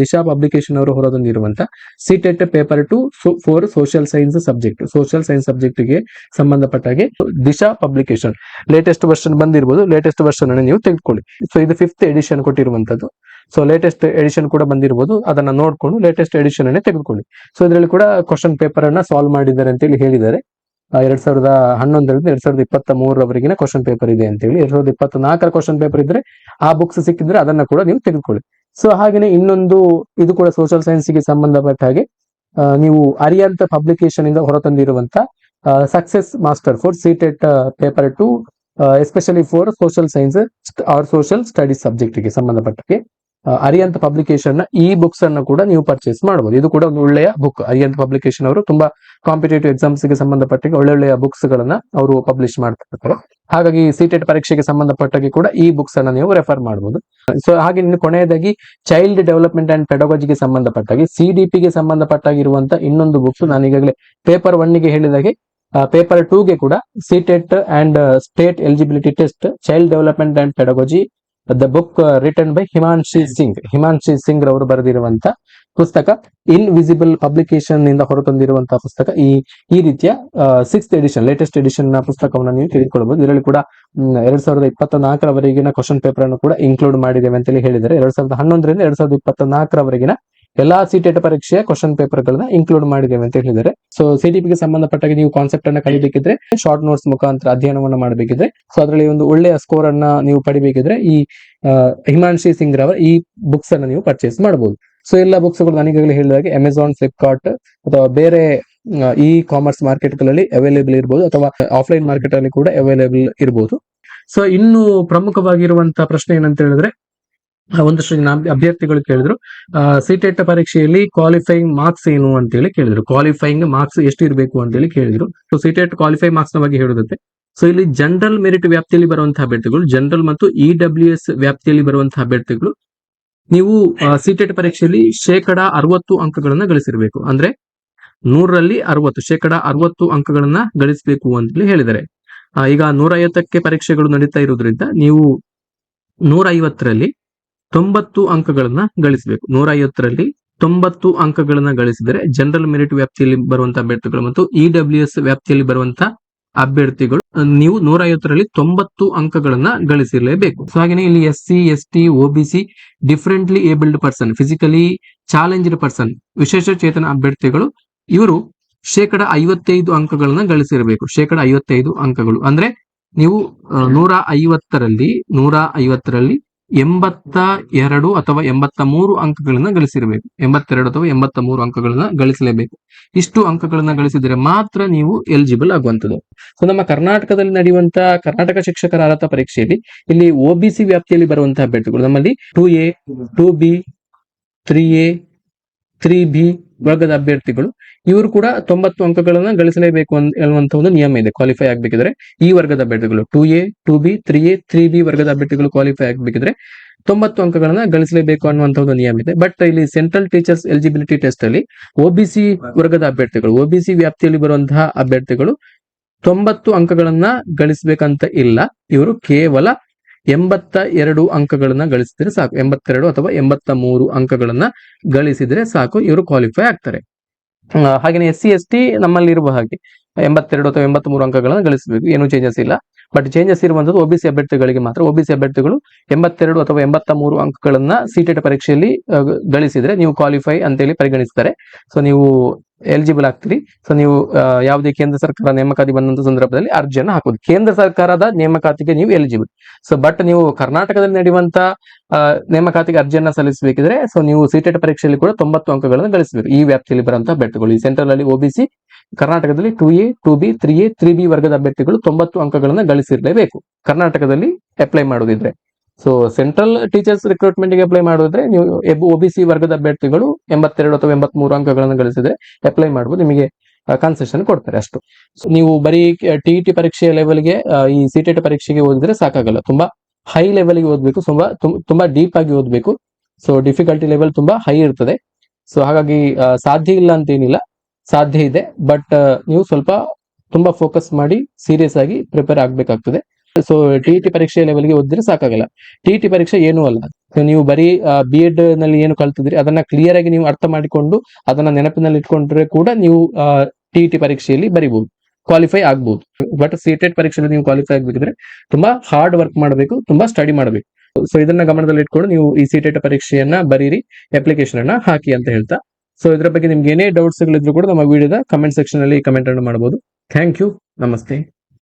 ಅವರು ಹೊರತಂದಿರುವಂತಹ CTET paper 2 for social science subject ಗೆ ಸಂಬಂಧಪಟ್ಟ ಹಾಗೆ ದಿಶಾ ಪಬ್ಲಿಕೇಶನ್ ಲೇಟೆಸ್ಟ್ ವರ್ಷನ್ ಬಂದಿರಬಹುದು. ಲೇಟೆಸ್ಟ್ ವರ್ಷನ್ ಅನ್ನು ನೀವು ತೆಗೆದುಕೊಳ್ಳಿ. ಸೊ ಇದು 5th ಎಡಿಷನ್ ಕೊಟ್ಟಿರುವಂತದ್ದು. ಸೊ ಲೇಟೆಸ್ಟ್ ಎಡಿಷನ್ ಕೂಡ ಬಂದಿರಬಹುದು, ಅದನ್ನ ನೋಡ್ಕೊಂಡು ಲೇಟೆಸ್ಟ್ ಎಡಿಷನ್ ಅನ್ನೇ ತೆಗೆದುಕೊಳ್ಳಿ. ಸೊ ಇದರಲ್ಲಿ ಕೂಡ ಕ್ವಶನ್ ಪೇಪರ್ ಅನ್ನ ಸಾಲ್ವ್ ಮಾಡಿದ್ದಾರೆ ಅಂತ ಹೇಳಿ ಹೇಳಿದ್ದಾರೆ. 2011ರಿಂದ 2023 ಕ್ವಶನ್ ಪೇಪರ್ ಇದೆ ಅಂತ ಹೇಳಿ. 2024 ಕ್ವಶನ್ ಪೇಪರ್ ಇದ್ರೆ ಆ ಬುಕ್ಸ್ ಸಿಕ್ಕಿದ್ರೆ ಅದನ್ನ ಕೂಡ ನೀವು ತೆಗೆದುಕೊಳ್ಳಿ. ಸೊ ಹಾಗೇನೆ ಇನ್ನೊಂದು ಇದು ಕೂಡ ಸೋಷಿಯಲ್ ಸೈನ್ಸ್ ಗೆ ಸಂಬಂಧಪಟ್ಟ ಹಾಗೆ ನೀವು ಅರಿಯಂತ್ ಪಬ್ಲಿಕೇಶನ್ ಇಂದ ಹೊರತಂದಿರುವಂತ success master for CTET paper 2 especially for social science or social studies subject ಗೆ ಸಂಬಂಧಪಟ್ಟಕ್ಕೆ ಅರಿಯಂತ್ ಪಬ್ಲಿಕೇಶನ್ ನ ಈ ಬುಕ್ಸ್ ಅನ್ನು ಕೂಡ ನೀವು ಪರ್ಚೇಸ್ ಮಾಡಬಹುದು. ಇದು ಕೂಡ ಒಂದು ಒಳ್ಳೆಯ ಬುಕ್. ಅರಿಯಂತ್ ಪಬ್ಲಿಕೇಶನ್ ಅವರು ತುಂಬಾ ಕಾಂಪಿಟೇಟಿವ್ ಎಕ್ಸಾಮ್ಸ್ ಗೆ ಸಂಬಂಧಪಟ್ಟ ಒಳ್ಳೊಳ್ಳೆಯ ಬುಕ್ಸ್ ಗಳನ್ನ ಅವರು ಪಬ್ಲಿಷ್ ಮಾಡ್ತಿರ್ತಾರೆ. ಹಾಗಾಗಿ ಸಿಟೆಟ್ ಪರೀಕ್ಷೆಗೆ ಸಂಬಂಧಪಟ್ಟಾಗಿ ಕೂಡ ಈ ಬುಕ್ಸ್ ಅನ್ನ ನೀವು ರೆಫರ್ ಮಾಡಬಹುದು. ಸೊ ಹಾಗೆ ಇನ್ನು ಕೊನೆಯದಾಗಿ ಚೈಲ್ಡ್ ಡೆವಲಪ್ಮೆಂಟ್ ಅಂಡ್ ಪೆಡಗಾಜಿಗೆ ಸಂಬಂಧಪಟ್ಟಾಗಿ ಸಿಡಿಪಿ ಗೆ ಸಂಬಂಧಪಟ್ಟಾಗಿರುವಂತ ಇನ್ನೊಂದು ಬುಕ್ಸ್ ನಾನು ಈಗಾಗಲೇ ಪೇಪರ್ 1 ಗೆ ಹೇಳಿದಾಗೆ ಪೇಪರ್ 2 ಗೆ ಕೂಡ CTET and state eligibility test child development and pedagogy the book written by Himanshi Singh ರವರು ಬರೆದಿರುವಂತ ಪುಸ್ತಕ ಇನ್ವಿಸಿಬಲ್ ಪಬ್ಲಿಕೇಶನ್ ಇಂದ ಹೊರತಂದಿರುವಂತಹ ಪುಸ್ತಕ. ಈ ರೀತಿಯ 6th ಎಡಿಷನ್ ಲೇಟೆಸ್ಟ್ ಎಡಿಷನ್ ನ ಪುಸ್ತಕವನ್ನು ನೀವು ತೆಗೆದುಕೊಳ್ಳಬಹುದು. ಇದರಲ್ಲಿ ಕೂಡ 2024 ಕ್ವಶನ್ ಪೇಪರ್ ಅನ್ನು ಕೂಡ ಇನ್ಕ್ಲೂಡ್ ಮಾಡಿದ್ದೇವೆ ಅಂತ ಹೇಳಿದ್ದಾರೆ. 2011ರಿಂದ 2024 ಎಲ್ಲಾ ಸಿಟೆಟ್ ಪರೀಕ್ಷೆಯ ಕ್ವಶನ್ ಪೇಪರ್ ಗಳನ್ನ ಇನ್ಕ್ಲೂಡ್ ಮಾಡಿದ್ದೇವೆ ಅಂತ ಹೇಳಿದ್ದಾರೆ. ಸೊ ಸಿಟಿಪಿಗೆ ಸಂಬಂಧಪಟ್ಟಾಗ ನೀವು ಕಾನ್ಸೆಪ್ಟ್ ಅನ್ನ ಕಲಿಬೇಕಿದ್ರೆ, ಶಾರ್ಟ್ ನೋಟ್ಸ್ ಮುಖಾಂತರ ಅಧ್ಯಯನವನ್ನ ಮಾಡಬೇಕಿದ್ರೆ, ಸೊ ಅದರಲ್ಲಿ ಒಂದು ಒಳ್ಳೆಯ ಸ್ಕೋರ್ ಅನ್ನ ನೀವು ಪಡಿಬೇಕಿದ್ರೆ ಈ ಹಿಮಾಂಶಿ ಸಿಂಗ್ ರವರ ಈ ಬುಕ್ಸ್ ಅನ್ನ ನೀವು ಪರ್ಚೇಸ್ ಮಾಡಬಹುದು. ಸೊ ಎಲ್ಲ ಬುಕ್ಸ್ ಗಳು ನನಗಾಗಲೇ ಹೇಳಿದಾಗೆ ಅಮೆಝಾನ್, ಫ್ಲಿಪ್ಕಾರ್ಟ್ ಅಥವಾ ಬೇರೆ ಇ ಕಾಮರ್ಸ್ ಮಾರ್ಕೆಟ್ ಗಳಲ್ಲಿ ಅವೈಲೇಬಲ್ ಇರಬಹುದು, ಅಥವಾ ಆಫ್ಲೈನ್ ಮಾರ್ಕೆಟ್ ಅಲ್ಲಿ ಕೂಡ ಅವೈಲೇಬಲ್ ಇರಬಹುದು. ಸೊ ಇನ್ನು ಪ್ರಮುಖವಾಗಿರುವಂತಹ ಪ್ರಶ್ನೆ ಏನಂತ ಹೇಳಿದ್ರೆ, ಒಂದಷ್ಟು ಜನ ಅಭ್ಯರ್ಥಿಗಳು ಕೇಳಿದ್ರು ಸಿಟೆಟ್ ಪರೀಕ್ಷೆಯಲ್ಲಿ ಕ್ವಾಲಿಫೈಯಿಂಗ್ ಮಾರ್ಕ್ಸ್ ಏನು ಅಂತ ಹೇಳಿ ಕೇಳಿದ್ರು. ಕ್ವಾಲಿಫೈಯಿಂಗ್ ಮಾರ್ಕ್ಸ್ ಎಷ್ಟು ಇರಬೇಕು ಅಂತ ಹೇಳಿ ಕೇಳಿದ್ರು. ಸೊ ಸಿಟೆಟ್ ಕ್ವಾಲಿಫೈ ಮಾರ್ಕ್ಸ್ ನ ಬಗ್ಗೆ ಹೇಳುತ್ತೆ. ಸೊ ಇಲ್ಲಿ ಜನರಲ್ ಮೆರಿಟ್ ವ್ಯಾಪ್ತಿಯಲ್ಲಿ ಬರುವಂತಹ ಅಭ್ಯರ್ಥಿಗಳು, ಜನರಲ್ ಮತ್ತು EWS ವ್ಯಾಪ್ತಿಯಲ್ಲಿ ಬರುವಂತಹ ಅಭ್ಯರ್ಥಿಗಳು ನೀವು ಸಿಟೆಟ್ ಪರೀಕ್ಷೆಯಲ್ಲಿ 60% ಅಂಕಗಳನ್ನ ಗಳಿಸಿರ್ಬೇಕು. ಅಂದ್ರೆ 100ರಲ್ಲಿ 60, 60 ಅಂಕಗಳನ್ನ ಗಳಿಸಬೇಕು ಅಂತ ಹೇಳಿದ್ದಾರೆ. ಈಗ 150ಕ್ಕೆ ಪರೀಕ್ಷೆಗಳು ನಡೀತಾ ಇರೋದ್ರಿಂದ ನೀವು 150ರಲ್ಲಿ 90 ಅಂಕಗಳನ್ನ ಗಳಿಸಬೇಕು. 150ರಲ್ಲಿ 90 ಅಂಕಗಳನ್ನ ಗಳಿಸಿದರೆ ಜನರಲ್ ಮೆರಿಟ್ ವ್ಯಾಪ್ತಿಯಲ್ಲಿ ಬರುವಂತಹ ಅಭ್ಯರ್ಥಿಗಳು ಮತ್ತು EWS ವ್ಯಾಪ್ತಿಯಲ್ಲಿ ಬರುವಂತಹ ಅಭ್ಯರ್ಥಿಗಳು ನೀವು 150ರಲ್ಲಿ 90 ಅಂಕಗಳನ್ನ ಗಳಿಸಿರಲೇಬೇಕು. ಸೊ ಹಾಗೆ ಇಲ್ಲಿ SC, ST, OBC, differently abled person, physically challenged person, ವಿಶೇಷ ಚೇತನ ಅಭ್ಯರ್ಥಿಗಳು ಇವರು 55 ಅಂಕಗಳನ್ನ ಗಳಿಸಿರಬೇಕು. 55 ಅಂಕಗಳು ಅಂದ್ರೆ ನೀವು 150ರಲ್ಲಿ 82 ಅಥವಾ 83 ಅಂಕಗಳನ್ನ ಗಳಿಸಿರಬೇಕು. 82 ಅಥವಾ 83 ಅಂಕಗಳನ್ನ ಗಳಿಸಲೇಬೇಕು. ಇಷ್ಟು ಅಂಕಗಳನ್ನ ಗಳಿಸಿದ್ರೆ ಮಾತ್ರ ನೀವು ಎಲಿಜಿಬಲ್ ಆಗುವಂಥದ್ದು. ಸೊ ನಮ್ಮ ಕರ್ನಾಟಕದಲ್ಲಿ ನಡೆಯುವಂತಹ ಕರ್ನಾಟಕ ಶಿಕ್ಷಕರ ಅರ್ಹತಾ ಪರೀಕ್ಷೆಯಲ್ಲಿ ಇಲ್ಲಿ ಒಬಿಸಿ ವ್ಯಾಪ್ತಿಯಲ್ಲಿ ಬರುವಂತಹ ಅಭ್ಯರ್ಥಿಗಳು ನಮ್ಮಲ್ಲಿ 2A, 2B, 3A, 3B ವರ್ಗದ ಅಭ್ಯರ್ಥಿಗಳು ಇವರು ಕೂಡ 90 ಅಂಕಗಳನ್ನ ಗಳಿಸಲೇಬೇಕು ಅನ್ನುವಂತ ಒಂದು ನಿಯಮ ಇದೆ. ಕ್ವಾಲಿಫೈ ಆಗ್ಬೇಕಿದ್ರೆ ಈ ವರ್ಗದ ಅಭ್ಯರ್ಥಿಗಳು 2A, 2B, 3A, 3B ವರ್ಗದ ಅಭ್ಯರ್ಥಿಗಳು ಕ್ವಾಲಿಫೈ ಆಗ್ಬೇಕಿದ್ರೆ 90 ಅಂಕಗಳನ್ನ ಗಳಿಸಲೇಬೇಕು ಅನ್ನುವಂತ ಒಂದು ನಿಯಮ ಇದೆ. ಬಟ್ ಇಲ್ಲಿ ಸೆಂಟ್ರಲ್ ಟೀಚರ್ಸ್ ಎಲಿಜಿಬಿಲಿಟಿ ಟೆಸ್ಟ್ ಅಲ್ಲಿ ಒಬಿಸಿ ವರ್ಗದ ಅಭ್ಯರ್ಥಿಗಳು, ಒಬಿಸಿ ವ್ಯಾಪ್ತಿಯಲ್ಲಿ ಬರುವಂತಹ ಅಭ್ಯರ್ಥಿಗಳು 90 ಅಂಕಗಳನ್ನ ಗಳಿಸಬೇಕಂತ ಇಲ್ಲ. ಇವರು ಕೇವಲ 82 ಅಂಕಗಳನ್ನ ಗಳಿಸಿದ್ರೆ ಸಾಕು. 82 ಅಥವಾ 83 ಅಂಕಗಳನ್ನ ಗಳಿಸಿದ್ರೆ ಸಾಕು, ಇವರು ಕ್ವಾಲಿಫೈ ಆಗ್ತಾರೆ. ಹಾಗೇನೆ SC/ST ನಮ್ಮಲ್ಲಿ ಇರುವ ಹಾಗೆ 82 ಅಥವಾ 83 ಅಂಕಗಳನ್ನ ಗಳಿಸಬೇಕು, ಏನು ಚೇಂಜಸ್ ಇಲ್ಲ. ಬಟ್ ಚೇಂಜಸ್ ಇರುವಂತದ್ದು ಒಬಿಸಿ ಅಭ್ಯರ್ಥಿಗಳಿಗೆ ಮಾತ್ರ. ಒಬಿಸಿ ಅಭ್ಯರ್ಥಿಗಳು 82 ಅಥವಾ 83 ಅಂಕಗಳನ್ನ ಸಿಟೆಟ್ ಪರೀಕ್ಷೆಯಲ್ಲಿ ಗಳಿಸಿದ್ರೆ ನೀವು ಕ್ವಾಲಿಫೈ ಅಂತೇಳಿ ಪರಿಗಣಿಸ್ತಾರೆ. ಸೊ ನೀವು ಎಲಿಜಿಬಲ್ ಆಗ್ತೀರಿ. ಸೊ ನೀವು ಯಾವುದೇ ಕೇಂದ್ರ ಸರ್ಕಾರ ನೇಮಕಾತಿ ಬಂದಂತ ಸಂದರ್ಭದಲ್ಲಿ ಅರ್ಜಿಯನ್ನು ಹಾಕೋದು. ಕೇಂದ್ರ ಸರ್ಕಾರದ ನೇಮಕಾತಿಗೆ ನೀವು ಎಲಿಜಿಬಲ್. ಸೊ ಬಟ್ ನೀವು ಕರ್ನಾಟಕದಲ್ಲಿ ನಡೆಯುವಂತ ನೇಮಕಾತಿಗೆ ಅರ್ಜಿಯನ್ನ ಸಲ್ಲಿಸಬೇಕಿದ್ರೆ ಸೊ ನೀವು ಸಿಟೆಟ್ ಪರೀಕ್ಷೆಯಲ್ಲಿ ಕೂಡ 90 ಅಂಕಗಳನ್ನು ಗಳಿಸಬೇಕು. ಈ ವ್ಯಾಪ್ತಿಯಲ್ಲಿ ಬರುವಂತಹ ಅಭ್ಯರ್ಥಿಗಳು ಈ ಸೆಂಟ್ರಲ್ ಅಲ್ಲಿ ಒಬಿಸಿ, ಕರ್ನಾಟಕದಲ್ಲಿ 2A, 2B, 3A, 3B ವರ್ಗದ ಅಭ್ಯರ್ಥಿಗಳು 90 ಅಂಕಗಳನ್ನ ಗಳಿಸಿರಲೇಬೇಕು ಕರ್ನಾಟಕದಲ್ಲಿ ಅಪ್ಲೈ ಮಾಡೋದಿದ್ರೆ. ಸೊ ಸೆಂಟ್ರಲ್ ಟೀಚರ್ಸ್ ರಿಕ್ರೂಟ್ಮೆಂಟ್ ಗೆ ಅಪ್ಲೈ ಮಾಡೋದ್ರೆ ನೀವು ಒಬಿಸಿ ವರ್ಗದ ಅಭ್ಯರ್ಥಿಗಳು 82 ಅಥವಾ 83 ಅಂಕಗಳನ್ನು ಗಳಿಸಿದ್ರೆ ಅಪ್ಲೈ ಮಾಡಬಹುದು, ನಿಮಗೆ ಕನ್ಸೆಷನ್ ಕೊಡ್ತಾರೆ ಅಷ್ಟು. ನೀವು ಬರೀ TET ಪರೀಕ್ಷೆಯ ಲೆವೆಲ್ಗೆ ಈ ಸಿಟೆಟ್ ಪರೀಕ್ಷೆಗೆ ಓದಿದ್ರೆ ಸಾಕಾಗಲ್ಲ. ತುಂಬಾ ಹೈ ಲೆವೆಲ್ಗೆ ಓದಬೇಕು, ತುಂಬಾ ಡೀಪ್ ಆಗಿ ಓದಬೇಕು. ಸೊ ಡಿಫಿಕಲ್ಟಿ ಲೆವೆಲ್ ತುಂಬಾ ಹೈ ಇರ್ತದೆ. ಸೊ ಹಾಗಾಗಿ ಸಾಧ್ಯ ಇಲ್ಲ ಅಂತ ಏನಿಲ್ಲ, ಸಾಧ್ಯ ಇದೆ. ಬಟ್ ನೀವು ಸ್ವಲ್ಪ ತುಂಬಾ ಫೋಕಸ್ ಮಾಡಿ ಸೀರಿಯಸ್ ಆಗಿ ಪ್ರಿಪೇರ್ ಆಗ್ಬೇಕಾಗ್ತದೆ. ಸೊ TET ಪರೀಕ್ಷೆ ಲೆವೆಲ್ಗೆ ಓದಿದ್ರೆ ಸಾಕಾಗಲ್ಲ. TET ಪರೀಕ್ಷೆ ಏನೂ ಅಲ್ಲ. ನೀವು ಬರೀ B.Ed ನಲ್ಲಿ ಏನು ಕಲ್ತಿದ್ರಿ ಅದನ್ನ ಕ್ಲಿಯರ್ ಆಗಿ ನೀವು ಅರ್ಥ ಮಾಡಿಕೊಂಡು ಅದನ್ನ ನೆನಪಿನಲ್ಲಿ ಇಟ್ಕೊಂಡ್ರೆ ಕೂಡ ನೀವು TET ಪರೀಕ್ಷೆಯಲ್ಲಿ ಬರಿಬಹುದು, ಕ್ವಾಲಿಫೈ ಆಗ್ಬಹುದು. ಬಟ್ ಸಿಟೆಟ್ ಪರೀಕ್ಷೆಯಲ್ಲಿ ನೀವು ಕ್ವಾಲಿಫೈ ಆಗ್ಬೇಕಿದ್ರೆ ತುಂಬಾ ಹಾರ್ಡ್ ವರ್ಕ್ ಮಾಡಬೇಕು, ತುಂಬಾ ಸ್ಟಡಿ ಮಾಡಬೇಕು. ಸೊ ಇದನ್ನ ಗಮನದಲ್ಲಿ ಇಟ್ಕೊಂಡು ನೀವು ಈ ಸಿಟೆಟ್ ಪರೀಕ್ಷೆಯನ್ನ ಬರೀರಿ, ಅಪ್ಲಿಕೇಶನ್ ಅನ್ನ ಹಾಕಿ ಅಂತ ಹೇಳ್ತಾ. ಸೊ ಇದ್ರ ಬಗ್ಗೆ ನಿಮ್ಗೆ ಏನೇ ಡೌಟ್ಸ್ ಗಳಿದ್ರು ಕೂಡ ನಮ್ಮ ವಿಡಿಯೋದ ಕಮೆಂಟ್ ಸೆಕ್ಷನ್ ಅಲ್ಲಿ ಕಮೆಂಟ್ ಅನ್ನು ಮಾಡಬಹುದು. Thank you. ನಮಸ್ತೆ.